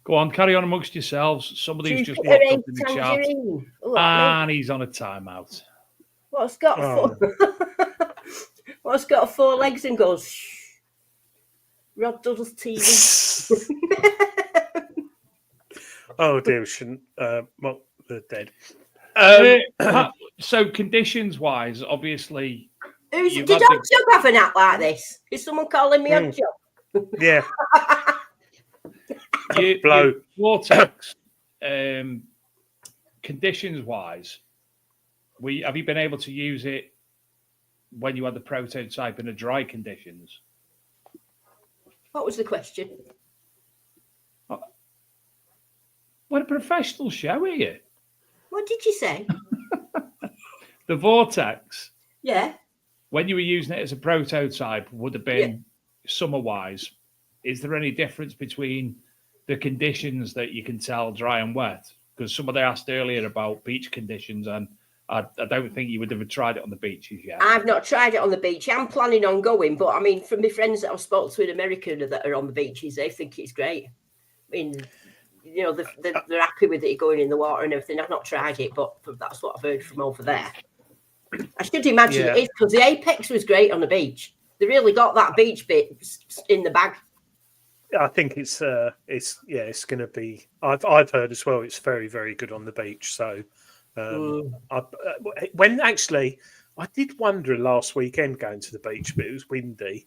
Go on, carry on amongst yourselves. Somebody's just Jupiter walked up in the chat. Tangerine. Oh, that And he's on a timeout. What's got what's got 4 legs and goes? Shh. Rod Duddle's TV. Oh, dear, we shouldn't. Well, they're dead. So conditions-wise, obviously, Did You've Odd had the- Job have an act like this? Is someone calling me Odd Job? Yeah. your Vortex, conditions-wise, have you been able to use it when you had the prototype in the dry conditions? What was the question? What a professional show here. What did you say? The Vortex, Yeah. when you were using it as a prototype, would have been summer-wise. Is there any difference between the conditions that you can tell dry and wet? Because somebody asked earlier about beach conditions, and I don't think you would have tried it on the beaches yet. I've not tried it on the beach. I'm planning on going, but I mean, from my friends that I've spoken to in America that are on the beaches, they think it's great. I mean, you know, they're happy with it going in the water and everything. I've not tried it, but that's what I've heard from over there. I should imagine it is, because the apex was great on the beach. They really got that beach bit in the bag. I think it's going to be. I've heard as well. It's very, very good on the beach. So, when actually, I did wonder last weekend going to the beach, but it was windy.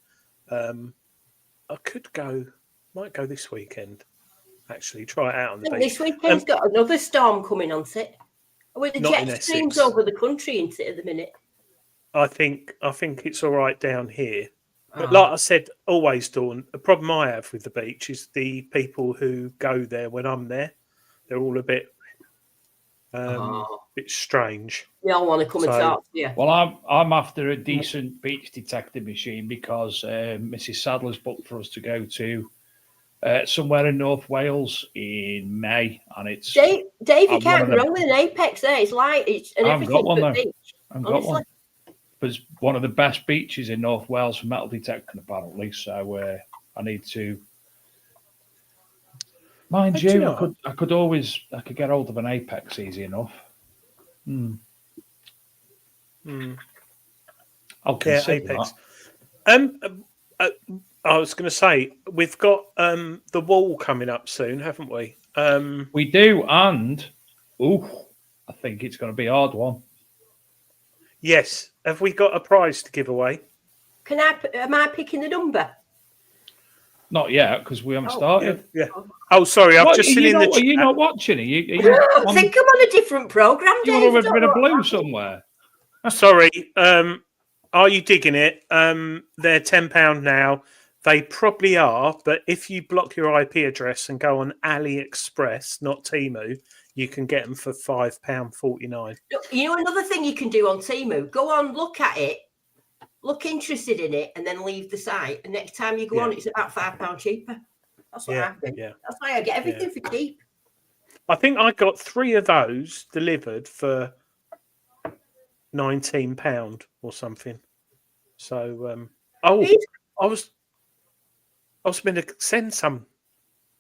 I could go, might go this weekend. Actually, try it out on the beach. This weekend's got another storm coming on it. With the Not in jet streams Essex. over the country into it at the minute. I think it's all right down here. But like I said, always, Dawn, the problem I have with the beach is the people who go there when I'm there. They're all a bit strange. They all want to come and talk to you. Well, I'm after a decent beach detecting machine because Mrs. Sadler's booked for us to go to somewhere in North Wales in May, and it's Dave, you can't go wrong with an apex there. It's light, and I haven't got one, though. beach. I haven't got one. It's one of the best beaches in North Wales for metal detecting, apparently. So I need to. Mind you, I could get hold of an apex easy enough. I'll consider apex. that. I was going to say we've got the wall coming up soon, haven't we? We do, and I think it's going to be a hard one. Yes. Have we got a prize to give away? Am I picking the number? Not yet, because we haven't started. Yeah. Oh, sorry. I've just seen in the chat. Are you not watching? Are you I think I'm on a different programme, you Dave. want a bit of blue somewhere? Sorry. Are you digging it? They're £10 now. They probably are, but if you block your IP address and go on AliExpress, not Temu, you can get them for £5.49. You know, another thing you can do on Temu, go on, look at it, look interested in it, and then leave the site. And next time you go on, it's about £5 cheaper. That's what happened. Yeah. That's why I get everything for cheap. I think I got 3 of those delivered for £19 or something. So, I was meant to send some.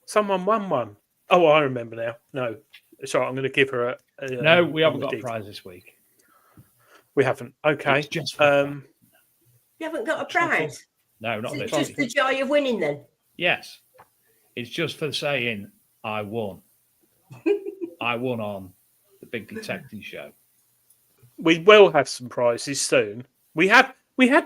Someone won one. Oh, I remember now. No, it's all right. I'm going to give her a no, we haven't got a prize this week. We haven't. Okay. It's just you haven't got a prize? No, not this. Just the joy of winning, then? Yes. It's just for saying I won. I won on the Big Detecting Show. We will have some prizes soon. We had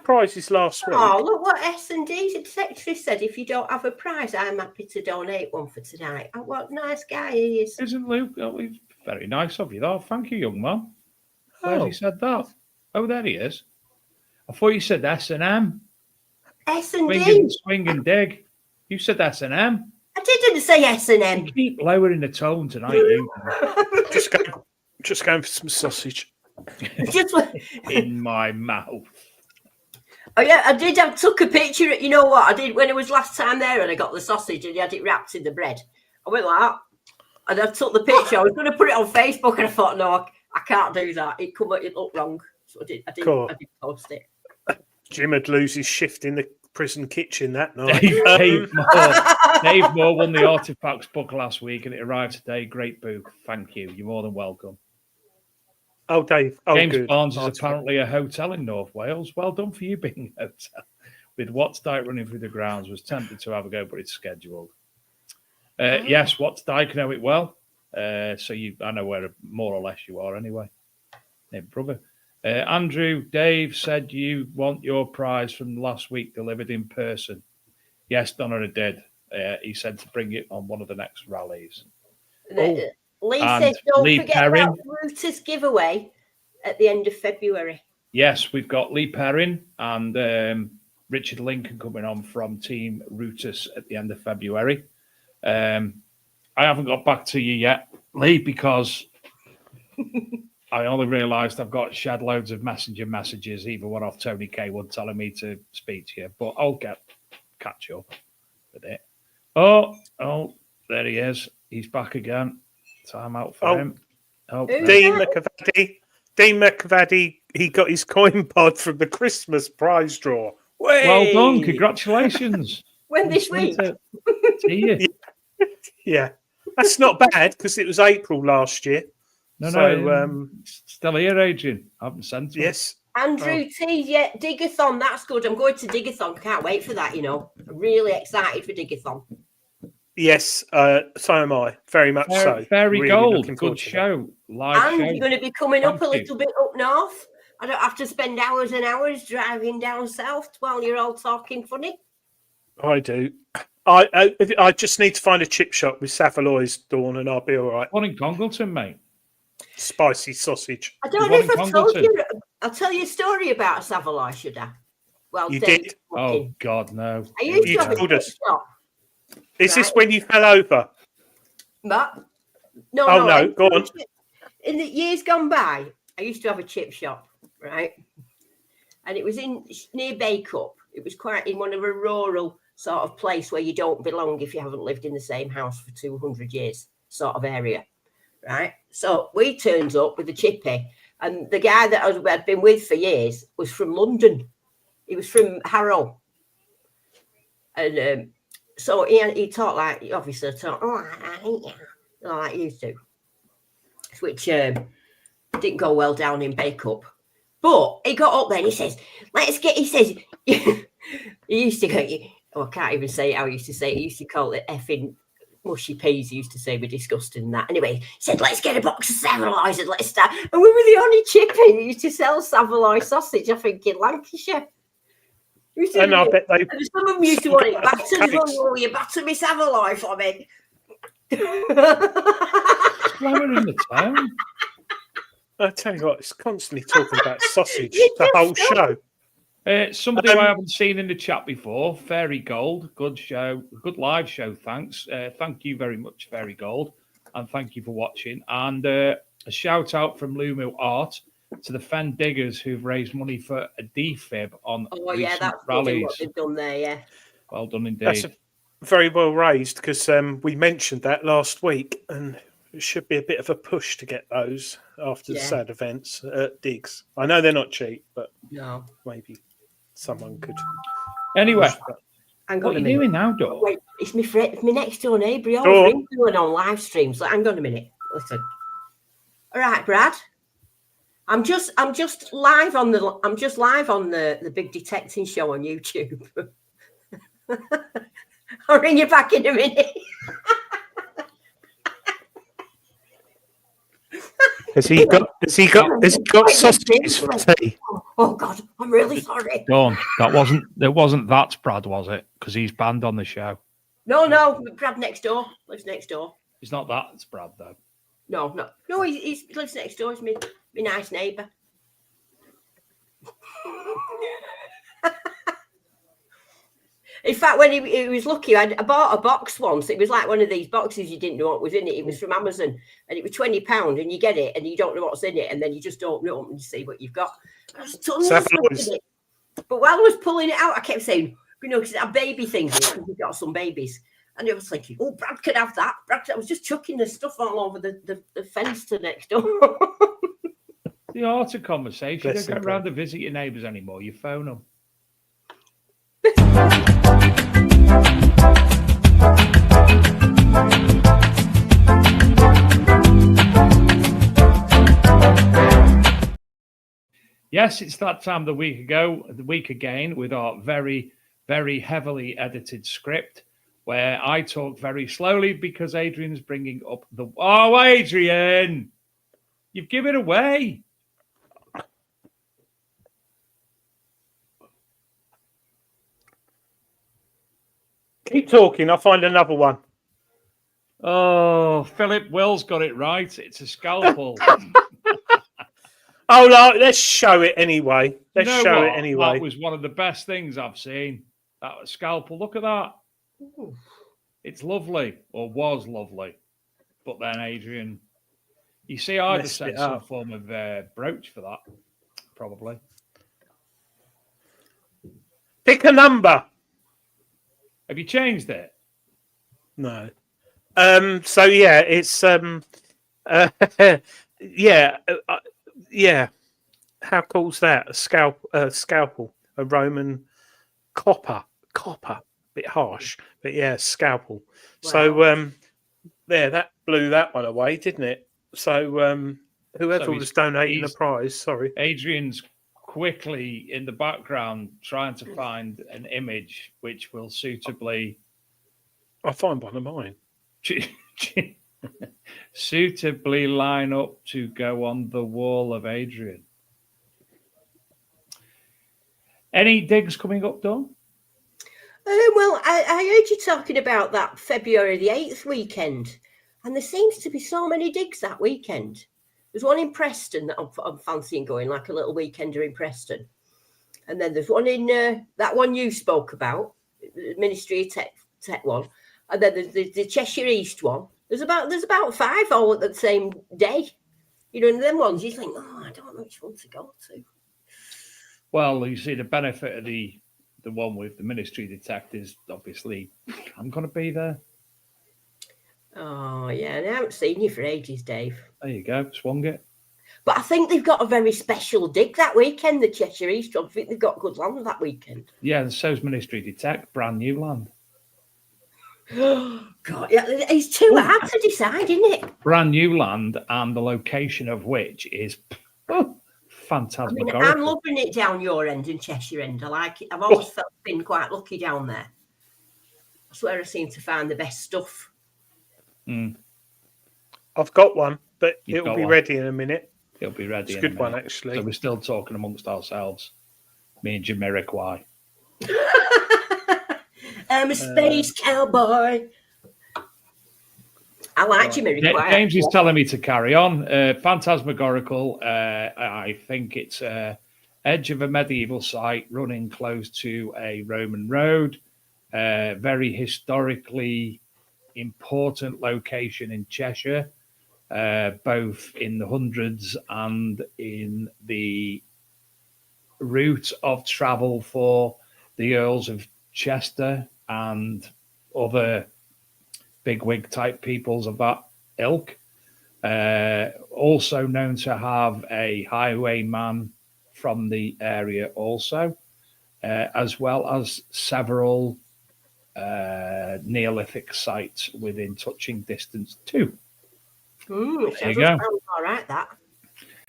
prizes last week. Oh, look what S&D's secretary said. If you don't have a prize, I'm happy to donate one for tonight. Oh, what a nice guy he is. Isn't Luke? Oh, very nice of you, though. Thank you, young man. Where's he said that? Oh, there he is. I thought you said S&M. S&D. Swing and dig. You said S&M. I didn't say S&M. You keep lowering the tone tonight, you. Just going for some sausage. Just, In my mouth. oh yeah, I did. I took a picture. You know what I did when it was last time there, and I got the sausage and he had it wrapped in the bread. I went like that, and I took the picture. I was going to put it on Facebook, and I thought, no, I can't do that. It looked wrong, so I did post it. Jim would lose his shift in the prison kitchen that night. Dave Moore won the Artifacts book last week, and it arrived today. Great book. Thank you. You're more than welcome. Oh, Dave. Oh, James good. Barnes is apparently a hotel in North Wales. Well done for you being a hotel. With What's Dyke running through the grounds, was tempted to have a go, but it's scheduled. Yes, What's Dyke know it well. So I know where more or less you are anyway. Hey, brother. Andrew, Dave said you want your prize from last week delivered in person. Yes, Donna did. He said to bring it on one of the next rallies. Lee says, don't forget about Brutus giveaway at the end of February. Yes, we've got Lee Perrin and Richard Lincoln coming on from Team Rutus at the end of February. I haven't got back to you yet, Lee, because I only realised I've got shed loads of messenger messages, even one off Tony Kaywood telling me to speak to you. But I'll catch up with it. Oh, there he is. He's back again. Time out for him. Oh, Dean McVaddy, he got his coin pod from the Christmas prize draw. Way! Well done. Congratulations. When this week? See you. Yeah. That's not bad because it was April last year. No, still here, Adrian. I haven't sent it. Yes. Andrew T, yeah, Digathon, that's good. I'm going to Digathon. Can't wait for that, I'm really excited for Digathon. Yes, so am I. Very much so. Very really gold. Good show. Live show. And you're going to be coming up a little bit up north. I don't have to spend hours and hours driving down south while you're all talking funny. I do. I just need to find a chip shop with Savoy's, Dawn, and I'll be all right. One in Congleton, mate. Spicy sausage. I don't know if I've told you. I'll tell you a story about a Savoy, should I? Well, you did. Oh, God, no. I used to have a chip shop. Is this when you fell over? But no. Go on. In the years gone by, I used to have a chip shop, right? And it was near Bacup. It was quite in one of a rural sort of place where you don't belong if you haven't lived in the same house for 200 years, sort of area, right? So we turned up with a chippy, and the guy that I'd been with for years was from London. He was from Harrow, and so he talked like, obviously, like he used to, which didn't go well down in Bacup. But he got up there and he says, he used to go, I can't even say how he used to say it. He used to call it effing mushy peas, he used to say, we're disgusting and that. Anyway, he said, let's get a box of Savoy's and let's start. And we were the only chippy who used to sell Savoy sausage, I think, in Lancashire. And I bet they. And some of them used to want it battered. Oh, you batter me Savoy for me. Flower in the town. I tell you what, it's constantly talking about sausage the whole show. Somebody I haven't seen in the chat before, Fairy Gold. Good show, good live show. Thanks. Thank you very much, Fairy Gold, and thank you for watching. And a shout out from Lumu Art to the Fen Diggers who've raised money for a defib on that's rallies. What they've done there, yeah. Well done indeed. That's very well raised because we mentioned that last week, and it should be a bit of a push to get those after the sad events at Digs. I know they're not cheap, but maybe someone could. Anyway, hang what are you doing now, Dor? Wait, it's my next door neighbour. He always rings going on live streams. So hang on a minute. Listen. All right, Brad. I'm just live on the Big Detecting Show on YouTube. I'll ring you back in a minute. Has he got sausages for tea? Oh God, I'm really sorry. Dawn, it wasn't that Brad, was it? Because he's banned on the show. No, Brad next door lives next door. It's not that, it's Brad though. No, he lives next door. He's my nice neighbour. In fact, when he was lucky, I bought a box once. It was like one of these boxes you didn't know what was in it. It was from Amazon, and it was £20, and you get it, and you don't know what's in it, and then you just open it up and you see what you've got. There's tons of stuff in it. But while I was pulling it out, I kept saying, because it had baby things in it, because we've got some babies. And I was thinking, oh, Brad could have that. I was just chucking the stuff all over the fence to next door. The art of conversation. You don't go around to visit your neighbours anymore. You phone them. Yes, it's that time of the week again, with our very, very heavily edited script, where I talk very slowly because Adrian's bringing up the... Oh, Adrian! You've given it away. Keep talking. I'll find another one. Oh, Philip Will's got it right. It's a scalpel. Oh, no, let's show it anyway. Let's show it anyway. That was one of the best things I've seen. That scalpel. Look at that. Ooh. It's lovely, or was lovely. But then, Adrian, you see, I'd have set some form of brooch for that, probably. Pick a number. Have you changed it? No. So yeah, it's yeah. How cool's that? A scalpel, a Roman copper, bit harsh, but yeah, scalpel. Wow. So there, that blew that one away, didn't it? So whoever was donating the prize, sorry, Adrian's quickly in the background trying to find an image which will suitably... I'll find one of mine. Suitably line up to go on the wall of Adrian. Any digs coming up, Dawn? Well, I heard you talking about that February the 8th weekend, and there seems to be so many digs that weekend. There's one in Preston that I'm fancying going, like a little weekender in Preston. And then there's one in that one you spoke about, the Ministry of Tech one. And then there's the Cheshire East one. There's about 5 all at the same day. You know, and them ones you think, oh, I don't know which one to go to. Well, you see, the benefit of the one with the Ministry detectives, obviously, I'm going to be there. Oh, yeah, and I haven't seen you for ages, Dave. There you go, swung it. But I think they've got a very special dig that weekend, the Cheshire East one. I think they've got good land that weekend. Yeah, and so's Ministry Detect, brand new land. God, it's too hard to decide, isn't it? Brand new land, and the location of which is fantastic. I'm loving it down your end in Cheshire end. I like it. I've always felt been quite lucky down there. That's where I seem to find the best stuff. Mm. I've got one, but it'll be ready in a minute. It'll be ready. It's a good one, actually. So we're still talking amongst ourselves. Me and Jamiroquai. I'm a space cowboy. I like Jamiroquai. James is telling me to carry on. Phantasmagorical. I think it's edge of a medieval site running close to a Roman road. Very historically important location in Cheshire, both in the hundreds and in the route of travel for the Earls of Chester and other bigwig type peoples of that ilk. Also known to have a highwayman from the area also, as well as several Neolithic sites within touching distance too. There you go. All right, that.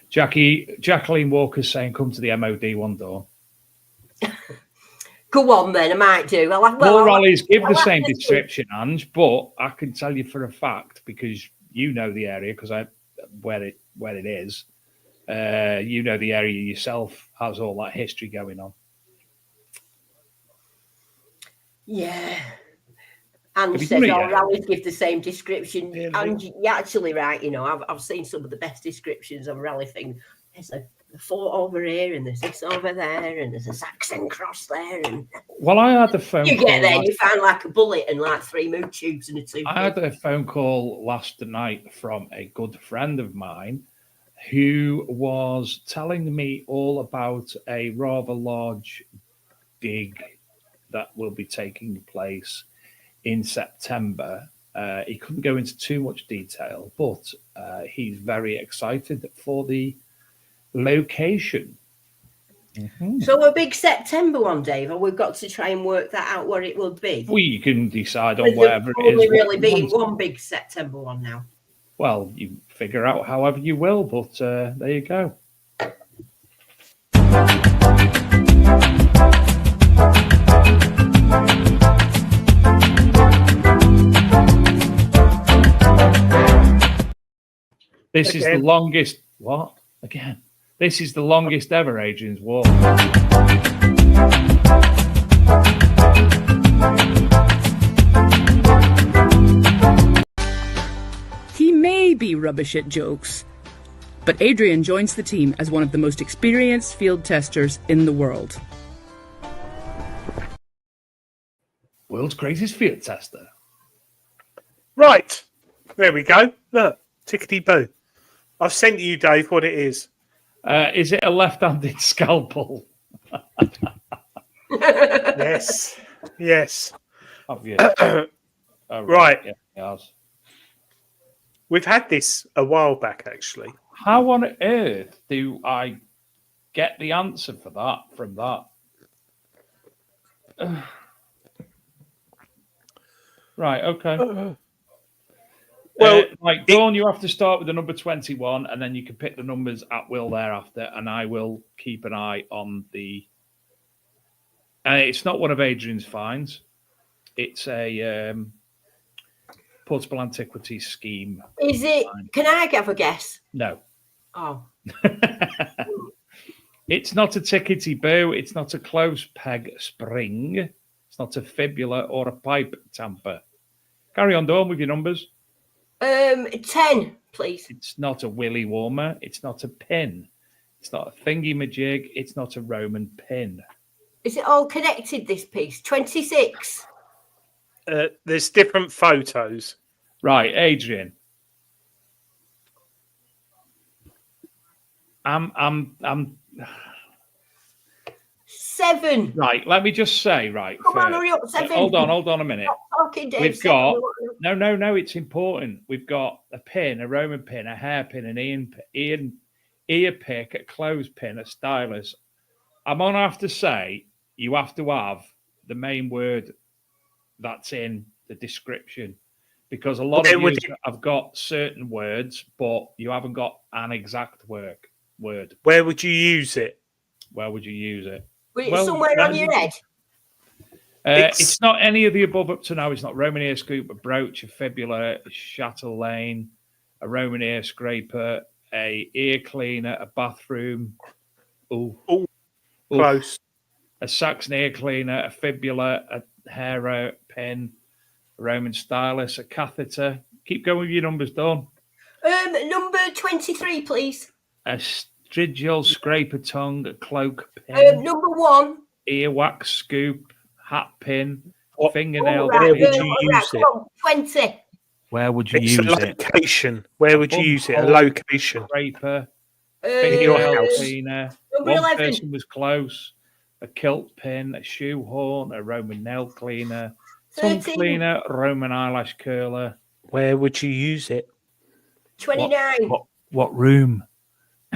Jacqueline Walker's saying, "Come to the MOD one door." Go on, then. I might do. More rallies give the same description, Ange, but I can tell you for a fact because you know the area because where it is. You know the area yourself has all that history going on. Yeah. And says all rallies give the same description. Yeah, and you're actually right. You know, I've seen some of the best descriptions of rally thing. there's a fort over here, and there's this over there, and there's a Saxon cross there, and Well, I had a phone you call. get there and you find like a bullet and like 3 mood tubes and a tooth. I had a phone call last night from a good friend of mine who was telling me all about a rather large dig that will be taking place in September. He couldn't go into too much detail, but he's very excited for the location. So a big September one, Dave, or we've got to try and work that out where it will be. We can decide on With whatever there it is. only really what we being want. one big September one now. Well, you figure out however you will, but there you go. This is the longest. What? Again? This is the longest ever Adrian's walk. He may be rubbish at jokes, but Adrian joins the team as one of the most experienced field testers in the world. World's greatest field tester. Right. There we go. Look. Tickety-boo. I've sent you, Dave, what it is. Is it a left-handed scalpel? Yes. Yes. Obvious. Oh, Right. Yeah, yes. We've had this a while back, actually. How on earth do I get the answer for that from that? Right, okay. Well, like Dawn, you have to start with the number 21, and then you can pick the numbers at will thereafter, and I will keep an eye on the... it's not one of Adrian's finds. It's a portable antiquities scheme. Is it? Can I have a guess? No. Oh. It's not a tickety-boo. It's not a close peg spring. It's not a fibula or a pipe tamper. Carry on, Dawn, with your numbers. 10, please. It's not a willy warmer. It's not a pin. It's not a thingy-majig. It's not a Roman pin. Is it all connected, this piece? 26. There's different photos. Right, Adrian. I'm 7. right. Let me just say, right. Come on, hurry up, 7. Hold on a minute. Talking, Dave, We've 7. got no. It's important. We've got a pin, a Roman pin, a hairpin, an ear pick, a clothespin, a stylus. I'm gonna have to say you have to have the main word that's in the description, because a lot of you have got certain words, but you haven't got an exact word. Where would you use it? Where would you use it? Well, somewhere on your head. It's not any of the above up to now. It's not Roman ear scoop, a brooch, a fibula, a chatelaine, a Roman ear scraper, a ear cleaner, a bathroom. Close. A Saxon ear cleaner, a fibula, a hair pin, a Roman stylus, a catheter. Keep going with your numbers, Dawn. Number 23, please. A strigial scraper tongue, a cloak pin. Number 1. Earwax scoop, hat pin, What- fingernail Where would pin. you use it? 20. Where would you It's use a it? location. Where would you use it? A bumhole. location. Scraper, In your fingernail house. cleaner. Number One 11. person was close. A kilt pin, a shoehorn, a Roman nail cleaner, tongue 13. cleaner, Roman eyelash curler. Where would you use it? 29. What room?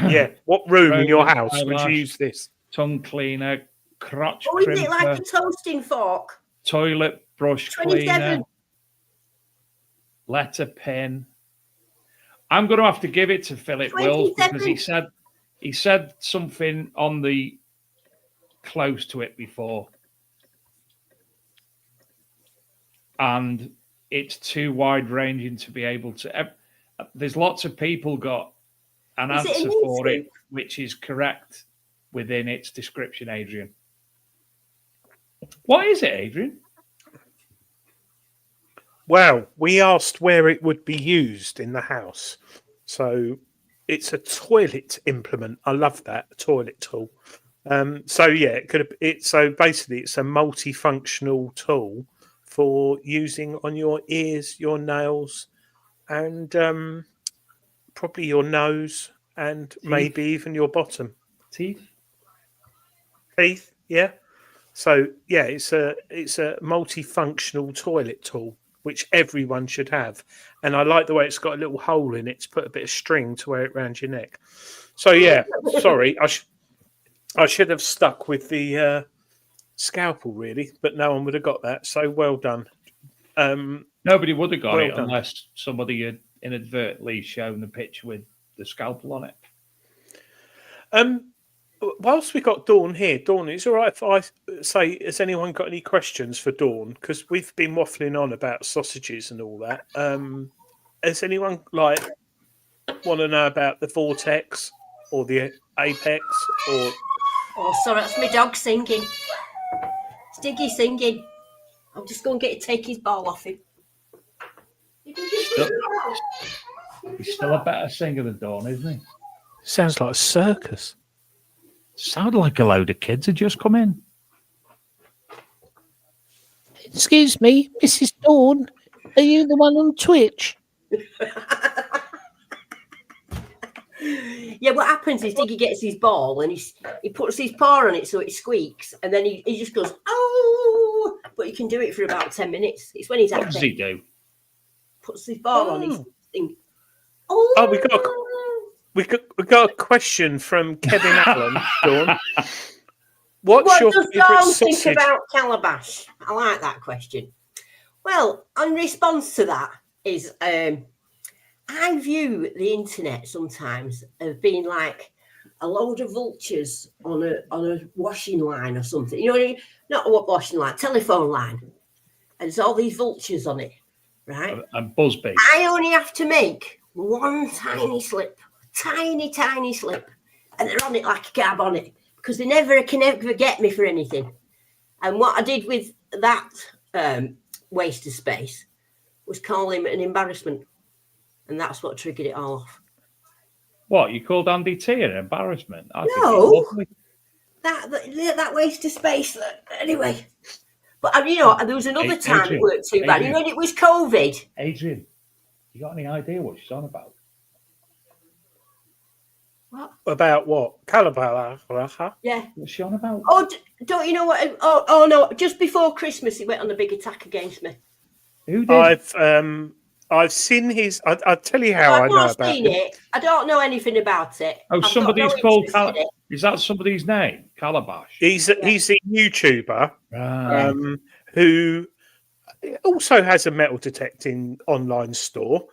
Yeah. What room in your Roman house would you eyelash, use this? tongue cleaner, crotch Or is crimper, it like a toasting fork? toilet brush 27. cleaner, letter pen. I'm going to have to give it to Philip Wills because 27. he said something on the close to it before, and it's too wide ranging to be able to. There's lots of people got an Is it answer an for it, instinct? which is correct within its description. Adrian, what is it, Adrian? Well, we asked where it would be used in the house. So it's a toilet implement. I love that, a toilet tool. So yeah, so basically it's a multifunctional tool for using on your ears, your nails, and probably your nose, and maybe even your bottom Teeth. Yeah. So yeah, it's a multifunctional toilet tool which everyone should have, and I like the way it's got a little hole in it to put a bit of string to wear it around your neck. So yeah, sorry, I should have stuck with the scalpel really, but no one would have got that. So well done. Nobody would have got Well it done. unless somebody had inadvertently shown the picture with the scalpel on it. Whilst we got Dawn here, Dawn, it's all right if I say, has anyone got any questions for Dawn? Because we've been waffling on about sausages and all that. Has anyone want to know about the Vortex or the Apex or? Oh, sorry, that's my dog singing. Stiggy singing. I'm just going to take his ball off him. He's still a better singer than Dawn, isn't he? Sounds like a circus. Sounded like a load of kids had just come in. Excuse me, Mrs. Dawn, are you the one on Twitch? Yeah, what happens is Diggy gets his ball and he puts his paw on it so it squeaks, and then he just goes, oh, but he can do it for about 10 minutes. It's when he's What does he happy. do? Puts his ball on his thing. Oh, we got a question from Kevin Allen, Dawn. What's What your does favourite Dawn sausage? think about calabash? I like that question. Well, in response to that is I view the internet sometimes as being like a load of vultures on a washing line or something. You know what I mean? Not a washing line, telephone line. And there's all these vultures on it, right? And Buzzbee. I only have to make one tiny slip, tiny slip, and they're on it like a cab on it, because they can never get me for anything. And what I did with that waste of space was call him an embarrassment. And that's what triggered it all off. What, you called Andy T an embarrassment? I think No. it's lovely. That waste of space. Anyway. But, there was another time it worked too bad. Adrian. When it was COVID. Adrian, you got any idea what she's on about? What? About what? Calabash? Yeah. What's she on about? Oh, don't you know what? Oh, no. Just before Christmas, he went on a big attack against me. Who did? I've seen his. I'll tell you how I I've know not about seen it. it. I don't know anything about it. Oh, I've got somebody's no called interest in it. Is that somebody's name? Calabash. He's a YouTuber Right. who also has a metal detecting online store.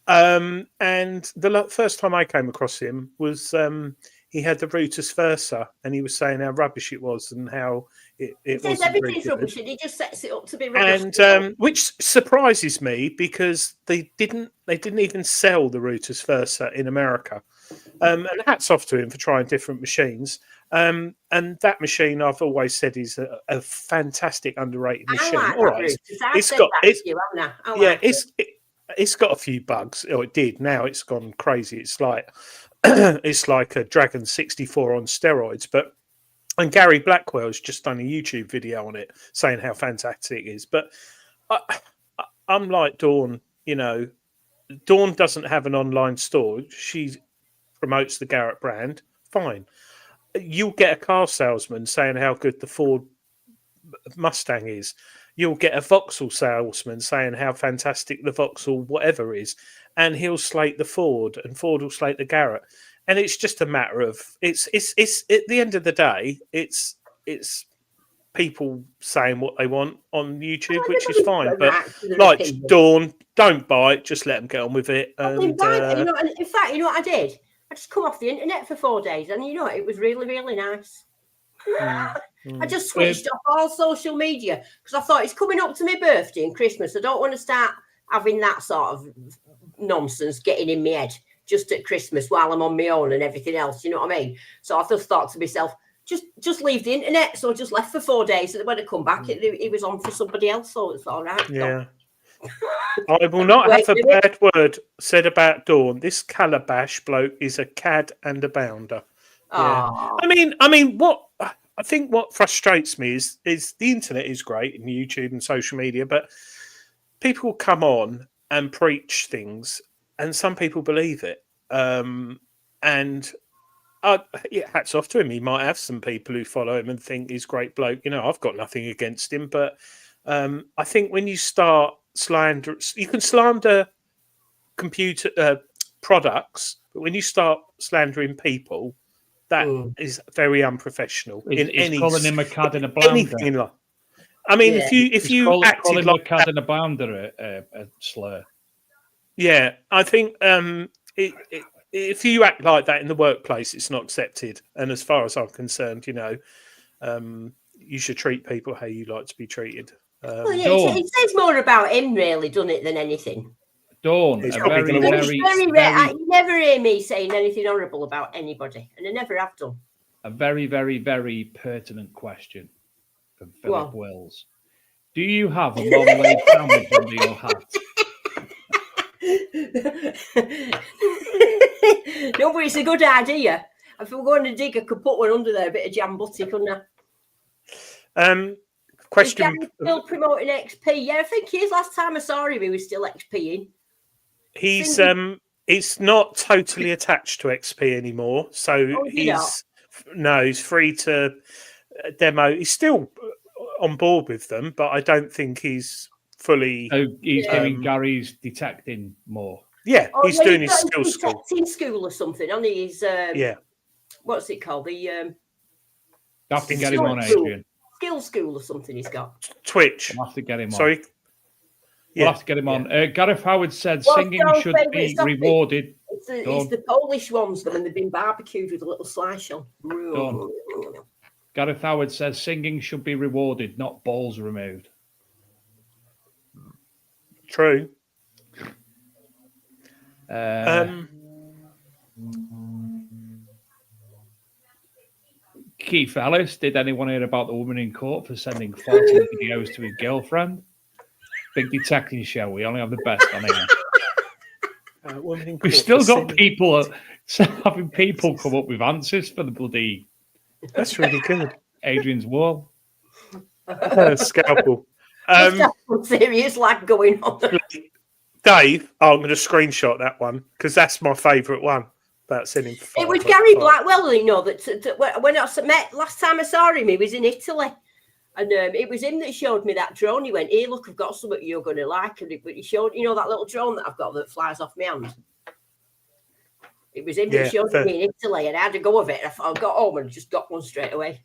And the first time I came across him was he had the Rootus Versa, and he was saying how rubbish it was and how it He says wasn't very everything's good. rubbish, and he just sets it up to be rubbish. And which surprises me because they didn't even sell the Rootus Versa in America. And hats off to him for trying different machines. And that machine, I've always said, is a fantastic underrated machine. I like All that right, Rootus. I've it's said got that it's to you, haven't I? I yeah, like it. it's got a few bugs. Or it did. Now it's gone crazy. It's like it's like a Dragon 64 on steroids. And Gary Blackwell's just done a YouTube video on it saying how fantastic it is. But I'm like Dawn. Dawn doesn't have an online store. She promotes the Garrett brand. Fine. You'll get a car salesman saying how good the Ford Mustang is. You'll get a Vauxhall salesman saying how fantastic the Vauxhall whatever is, and he'll slate the Ford, and Ford will slate the Garrett. And it's just a matter of it's at the end of the day, it's people saying what they want on YouTube, which is fine. But like Dawn, don't buy it. Just let them get on with it. And in fact, you know what I did? I just come off the internet for 4 days, and it was really, really nice. I just switched off all social media because I thought it's coming up to my birthday and Christmas. I don't want to start having that sort of nonsense getting in my head just at Christmas while I'm on my own and everything else. You know what I mean? So I just thought to myself, just leave the internet. So I just left for 4 days, and when I come back, it was on for somebody else. So it's all right. Yeah. I will not Wait have a a bad word said about Dawn. This Calabash bloke is a cad and a bounder. Yeah. Oh, I mean, what I think what frustrates me is the internet is great and YouTube and social media, but people come on and preach things, and some people believe it. And yeah, hats off to him. He might have some people who follow him and think he's a great bloke. You know, I've got nothing against him, but I think when you start slander, you can slander computer products, but when you start slandering people, that is very unprofessional. He's calling him a cad and a bounder. Anything in life. I mean, Yeah. if you calling acted him a like cad and a bounder a slur. yeah, I think if you act like that in the workplace, it's not accepted. And as far as I'm concerned, you know, you should treat people how you like to be treated. well, yeah, it says more about him, really, doesn't it, than anything? Dawn, It's a probably very, gonna very, It's very rare. very, You never hear me saying anything horrible about anybody, and I never have done. a very, very, very pertinent question from Philip Go on. Wills. Do you have a marmalade sandwich under your hat? No, but it's a good idea. If we're going to dig, I could put one under there, a bit of jam butty, couldn't I? Question. Is Gary still promoting XP? Yeah, I think he is. Last time I saw him, he was still XPing. He's not totally attached to XP anymore, so he's free to demo. He's still on board with them, but I don't think he's fully. So he's doing Gary's detecting more. Yeah, he's doing his skill school. Detecting school or something. On his yeah. What's it called? The Have to get him on, Adrian. skill school or something. He's got Twitch. We'll have to get him on. Sorry. We'll have to get him on. Gareth Howard said What's singing your should favourite be topic? rewarded. It's the Polish ones when they've been barbecued with a little slice on. Gareth Howard says singing should be rewarded, not balls removed. True. Keith Ellis, did anyone hear about the woman in court for sending fighting videos to his girlfriend? Big detecting show. We only have the best on here. We've still got people having people come up with answers for the bloody. That's really good. Adrian's wall. Scalpel. Some serious lag going on. Dave, I'm going to screenshot that one because that's my favourite one. About sending. It was Gary Blackwell, you know, that when I met last time I saw him, he was in Italy. And it was him that showed me that drone. He went, "Here, look, I've got something you're going to like." And he showed, you know, that little drone that I've got that flies off my hand. It was him that showed me in Italy, and I had to go with it. I got home and just got one straight away.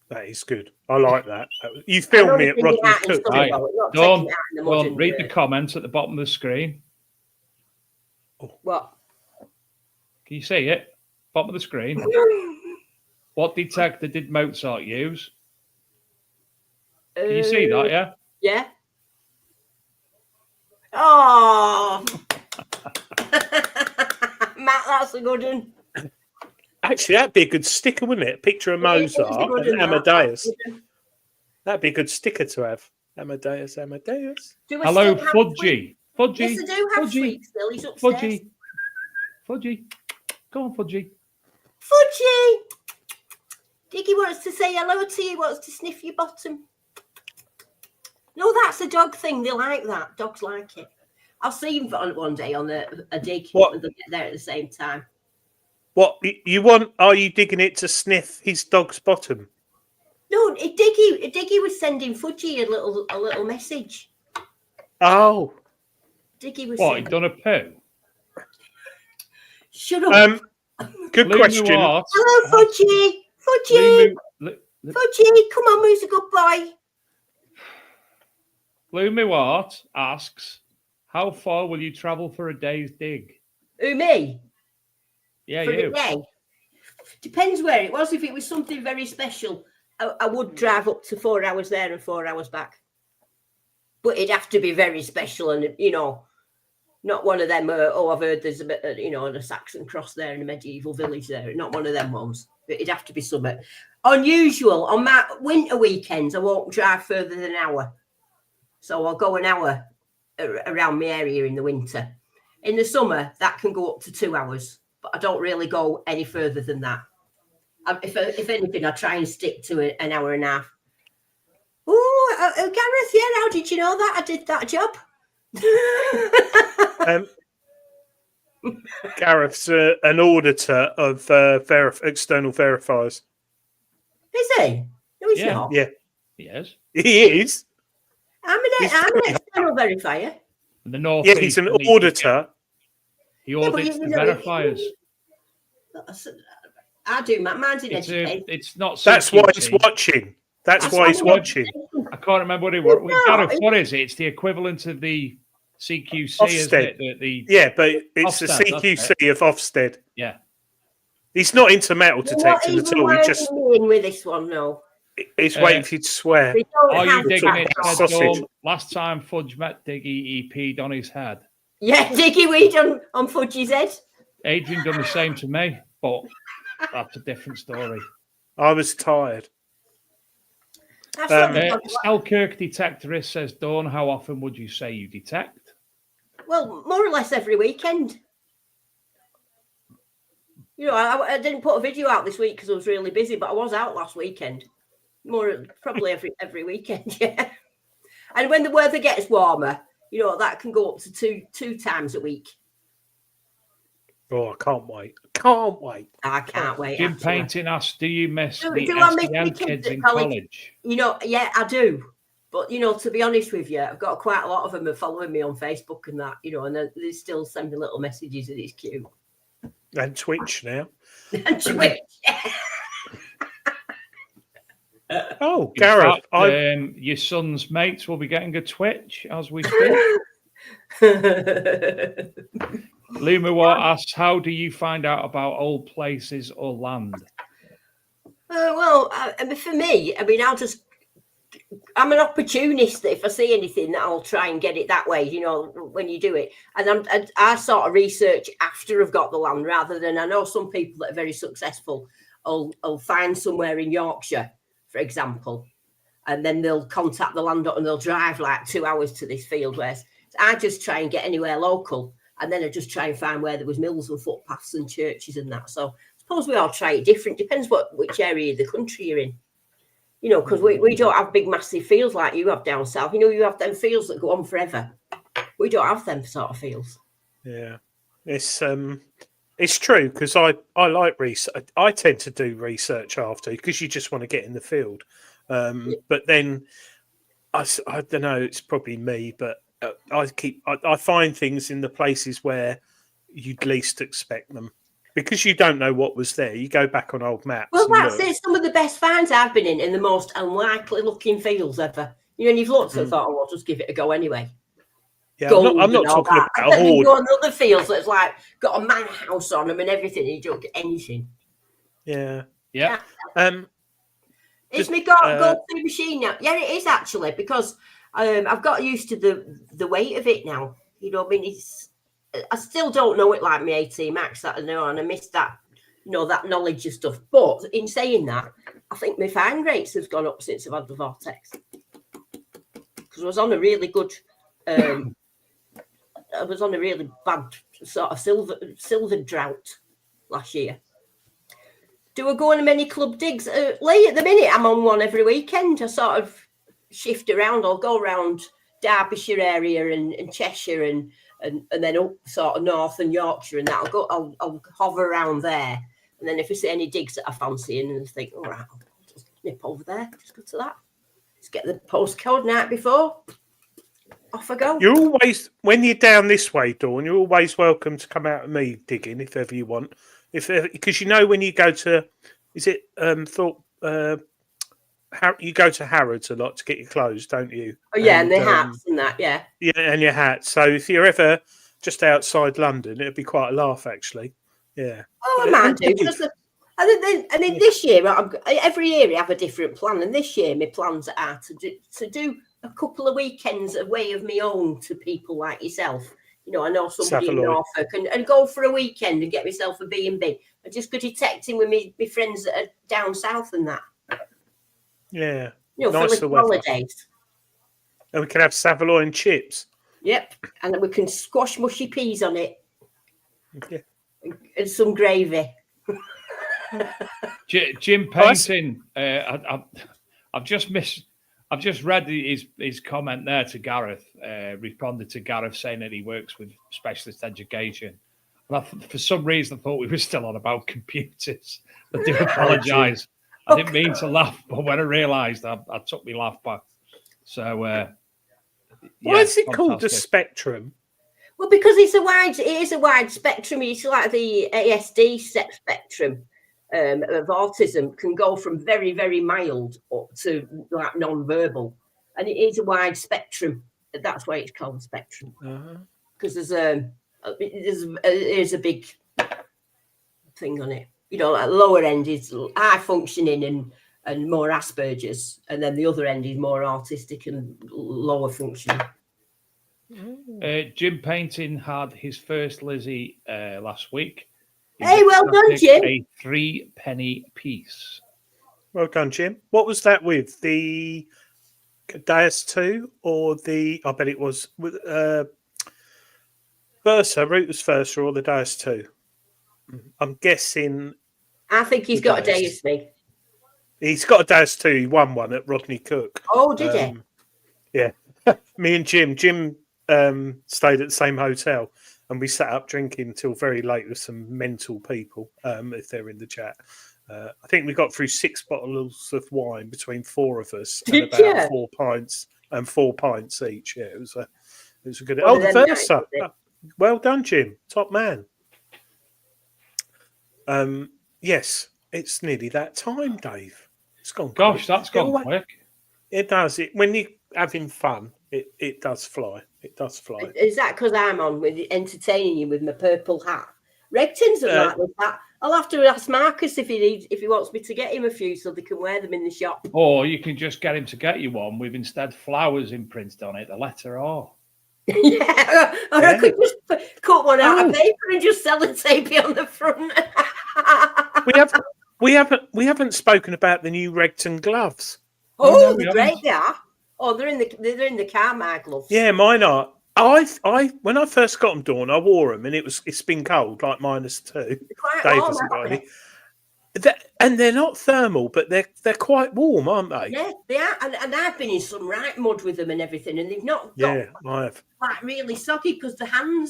That is good. I like that. You filmed me at Rodney's Cook. Right. Don't read the comments at the bottom of the screen. What? Can you see it? Bottom of the screen. What detector did Mozart use? Can you see that, yeah? Yeah. Oh. Matt, that's a good one. Actually, that'd be a good sticker, wouldn't it? A picture of Mozart and Amadeus. That'd be a good sticker to have. Amadeus. Hello, Fudgy. Fudgy. Yes, I do have Fudgy. Still, he's upstairs. Fudgy. Go on, Fudgy. Fudgy. Diggy wants to say hello to you, wants to sniff your bottom. No, that's a dog thing. They like that. Dogs like it. I'll see him one day on a dig. What? And they'll get there at the same time. What you want? Are you digging it to sniff his dog's bottom? No, Diggy was sending Fudgy a little message. Oh. Diggy was what? He done a poo? Shut up. Good question. Hello, Fudgy. Fudgy. Fudgy, come on, who's a good boy? Lou Muart asks, how far will you travel for a day's dig? Who, me? Yeah, for you. A day? Depends where it was. If it was something very special, I would drive up to 4 hours there and 4 hours back. But it'd have to be very special and, you know, not one of them, I've heard there's a bit, a Saxon cross there in a medieval village there. Not one of them ones. It'd have to be something unusual. On my winter weekends, I won't drive further than an hour. So I'll go an hour around my area in the winter. In the summer, that can go up to 2 hours, but I don't really go any further than that. If anything, I try and stick to an hour and a half. Oh, Gareth, yeah, how did you know that? I did that job. Gareth's an auditor of external verifiers. Is he? No, he's Yeah. not. Yeah, Yes. he is. I'm an external verifier. And the North. Yeah, he's an auditor. He audits the verifiers. I do. Mine's in education. It's not. That's why he's CQC. watching. That's why he's watching. I can't remember what it was. No, Gareth, what is it? It's the equivalent of the CQC, isn't Ofsted. it? Yeah, but it's the Ofsted, CQC of Ofsted. Yeah. He's not into metal detecting at all. He just in with this one, no. he's waiting for you to swear. We don't Are you have digging that. it? Said Sausage. Dawn, last time Fudge met Diggy, he peed on his head. Yeah, Diggy weed on Fudgy's head. Adrian done the same to me, but that's a different story. I was tired. That's what we got. Selkirk Detectorist says, Dawn, how often would you say you detect? Well, more or less every weekend. You know, I didn't put a video out this week because I was really busy, but I was out last weekend. Probably every weekend, yeah. And when the weather gets warmer, you know, that can go up to two times a week. Oh, I can't wait. Can't wait. I can't wait. Jim actually. Painting asks, do you miss Do the I miss SDN the kids at in college? You know, yeah, I do. But, you know, to be honest with you, I've got quite a lot of them are following me on Facebook and that, you know, and they still send me little messages and it's cute. And Twitch now. And Twitch. Oh, In Gareth, fact, your son's mates will be getting a Twitch as we speak. Lumawar asks, how do you find out about old places or land? Well, I mean, for me, I mean, I'm an opportunist. If I see anything, I'll try and get it that way, you know, when you do it. And I sort of research after I've got the land rather than, I know some people that are very successful will find somewhere in Yorkshire, for example, and then they'll contact the landowner and they'll drive like 2 hours to this field. Whereas I just try and get anywhere local. And then I just try and find where there was mills and footpaths and churches and that. So I suppose we all try it different. Depends which area of the country you're in. You know, because we don't have big, massive fields like you have down south. You know, you have them fields that go on forever. We don't have them sort of fields. yeah, it's true because I like research. I tend to do research after because you just want to get in the field. But then I don't know. It's probably me, but I find things in the places where you'd least expect them. Because you don't know what was there, you go back on old maps. Well, that's it. Some of the best finds I've been in the most unlikely looking fields ever. You know, and you've looked and thought, oh, I'll just give it a go anyway. Yeah, I'm not talking about a then you hoard. go on other fields that's like got a man house on them and everything, and you don't get anything. Yeah. Yeah. It's my go-to machine now. Yeah, it is actually because I've got used to the weight of it now. You know, I mean, I still don't know it like my AT Max that I know, and I miss that, you know, that knowledge of stuff. But in saying that, I think my find rates have gone up since I've had the Vortex because I was on a really good, I was on a really bad sort of silver drought last year. Do I go on many club digs? Lee, at the minute, I'm on one every weekend. I sort of shift around. I'll go around Derbyshire area and Cheshire and then up sort of North and Yorkshire and that. I'll hover around there. And then if I see any digs that I fancy and think, all right, I'll just nip over there, just go to that. Just get the postcode night before. Off I go. You're always, when you're down this way, Dawn, you're always welcome to come out of me digging if ever you want. Because you know when you go to, is it you go to Harrods a lot to get your clothes, don't you? Oh yeah, and the hats and that, yeah. Yeah, and your hats. So if you're ever just outside London, it'd be quite a laugh, actually. Yeah. Oh, I might do. And then this year, every year I have a different plan. And this year, my plans are to do a couple of weekends away of my own to people like yourself. You know, I know somebody in Norfolk and go for a weekend and get myself a B&B. I just go detecting with my friends that are down south and that. Yeah. You know, nice for holidays. And we can have Savoy and chips. Yep, and then we can squash mushy peas on it. Yeah. And some gravy. Jim Painting. I've just read his comment there to Gareth. Responded to Gareth saying that he works with specialist education. And for some reason, I thought we were still on about computers. I do apologise. I didn't mean to laugh, but when I realised, I took my laugh back. So, why is it called the spectrum? Well, because it is a wide spectrum. It's like the ASD spectrum of autism can go from very, very mild up to like non-verbal, and it is a wide spectrum. That's why it's called spectrum. Because there's a big thing on it. You know, like lower end is high functioning and more Asperger's, and then the other end is more autistic and lower functioning. Jim Painting had his first Lizzie last week. Hey, well done, Jim. A 3-penny piece. Well done, Jim. What was that with? The Dias 2 or the, I bet it was, Versa, Root was Versa or the Dias 2? I'm guessing. I think he's got a Dias me. He's got a Dias 2. He won one at Rodney Cook. Oh, did he? Yeah. Me and Jim stayed at the same hotel and we sat up drinking until very late with some mental people, if they're in the chat. I think we got through 6 bottles of wine between 4 of us and about 4 pints and 4 pints each. Yeah, it was a good. Oh, the Versa. Well done, Jim. Top man. Yes, it's nearly that time, Dave. It's gone. Gosh, that's gone quick. It does. When you're having fun, it does fly. It does fly. Is that because I'm on with entertaining you with my purple hat? Regton's like with that. I'll have to ask Marcus if he wants me to get him a few so they can wear them in the shop. Or you can just get him to get you one with instead flowers imprinted on it, the letter R. Yeah, or I could just cut one out of paper and just sellotape it on the front. we haven't spoken about the new Regton gloves. Oh, they're great, they are. Oh, they're in the car, my gloves. Yeah, mine are. When I first got them, Dawn, I wore them and it's been cold, like -2. Dave hasn't got any. And they're not thermal, but they're quite warm, aren't they? Yeah, they are. And I've been in some right mud with them and everything, and they've not got I have. Like really soggy because the hand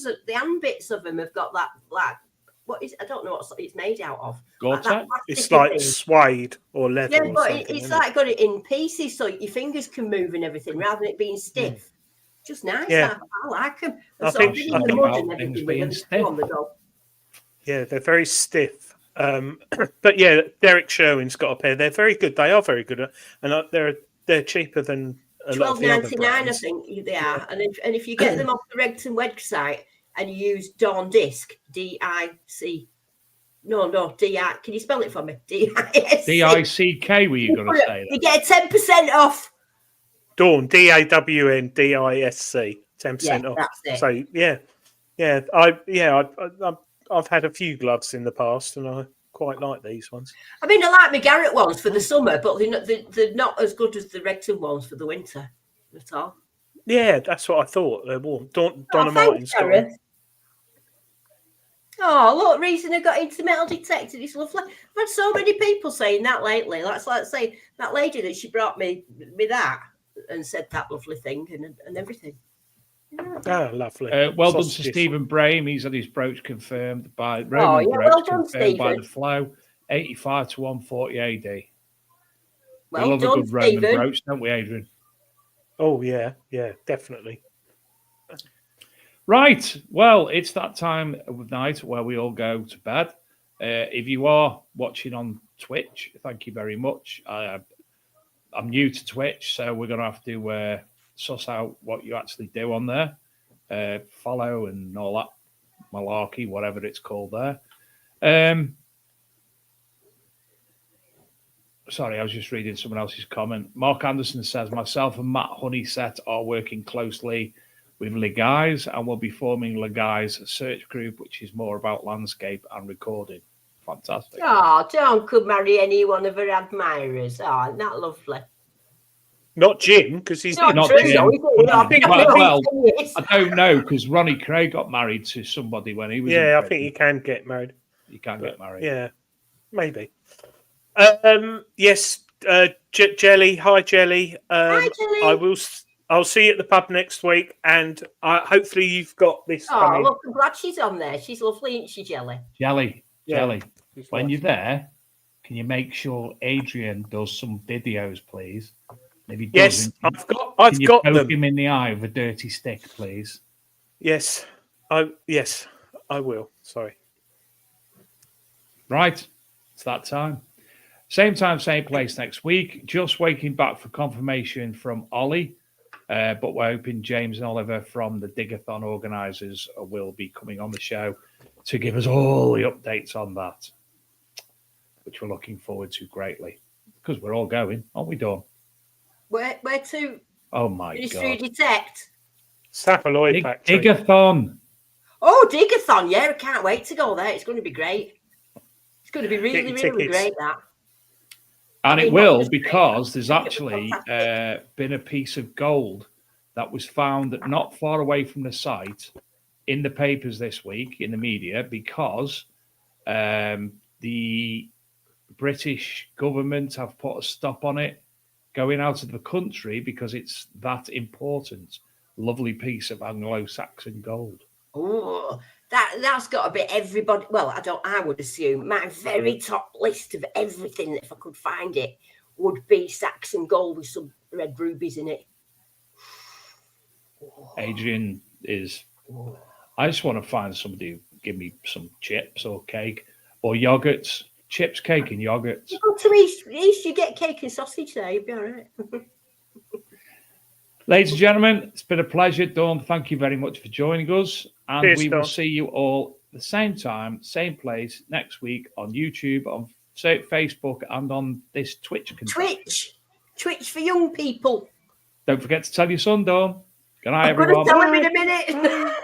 bits of them have got that like what is I don't know what it's made out of. Like it's like suede or leather. Yeah, but it's like got it in pieces so your fingers can move and everything rather than it being stiff. Just nice. Yeah. I like them. I think the mud and everything with them on the go. Yeah, they're very stiff. But yeah, Derek Sherwin's got a pair. They're very good. They are very good, and they're cheaper than a lot of the other brands. I think they are. And if you get them off the Regton website and you use Dawn Disc, D-I-C. No, D-I. Can you spell it for me? D-I-S. D-I-C-K. Were you going to say that? You get 10% off. Dawn, D-A-W-N-D-I-S-C. 10% off. That's it. So I've had a few gloves in the past, and I quite like these ones. I mean, I like my Garrett ones for the summer, but they're not as good as the Regton ones for the winter at all. Yeah, that's what I thought. They're warm. Donna Martin's got them. Oh, look, Reason I got into metal detector. It's lovely. I've had so many people saying that lately. Let's say that lady that she brought me that and said that lovely thing and everything. Oh, lovely. Well done to Stephen Brame. He's had his brooch confirmed by Roman well done, Stephen. by the Flow. 85 to 140 AD. Well we love done, a good Roman Stephen. brooch, don't we, Adrian? Oh, yeah, definitely. Right. Well, it's that time of night where we all go to bed. If you are watching on Twitch, thank you very much. I'm new to Twitch, so we're going to have to suss out what you actually do on there. Follow and all that malarkey, whatever it's called there. Sorry, I was just reading someone else's comment. Mark Anderson says, myself and Matt Honeyset are working closely with Le Guys and we'll be forming Le Guys search group, which is more about landscape and recording. Fantastic. Oh, Dawn could marry any one of her admirers. Oh, isn't that lovely? Not Jim, because he's Not not true, Jim. though, is it? I've been Well, married 10 years. I don't know because Ronnie Craig got married to somebody when he was. Yeah, in I think he can get married. You can get married. Yeah, maybe. Yes, Jelly. Hi, Jelly. Hi, Jelly. I'll see you at the pub next week, and hopefully you've got this. Oh, look, I'm glad she's on there. She's lovely, isn't she, Jelly? Jelly. Yeah. When you're there, can you make sure Adrian does some videos, please? If he Yes, doesn't, I've got poke them. him in the eye with a dirty stick, please. Yes, I will. Sorry. Right, it's that time. Same time, same place next week. Just waiting back for confirmation from Ollie, but we're hoping James and Oliver from the Digathon organisers will be coming on the show to give us all the updates on that, which we're looking forward to greatly because we're all going, aren't we, Dawn? Where to? Oh my Ministry God! Detect. Sapaloid Factory. Digathon. Oh, Digathon! Yeah, I can't wait to go there. It's going to be great. It's going to be really, Get your really tickets. great. That. And I mean, it will, what was because there's great? actually been a piece of gold that was found not far away from the site in the papers this week, in the media, because the British government have put a stop on it going out of the country because it's that important. Lovely piece of Anglo-Saxon gold. Oh, that's got to be everybody. Well, I would assume my very top list of everything, if I could find it, would be Saxon gold with some red rubies in it. Adrian is. I just want to find somebody who give me some chips or cake or yogurts. Chips, cake, and yogurts. You go to East, you get cake and sausage there. You'll be all right. Ladies and gentlemen, it's been a pleasure. Dawn, thank you very much for joining us. And Cheers, we will Dawn. see you all at the same time, same place next week on YouTube, on Facebook, and on this Twitch. Twitch for young people. Don't forget to tell your son, Dawn. Good night, I'm going to everyone. tell him in a minute.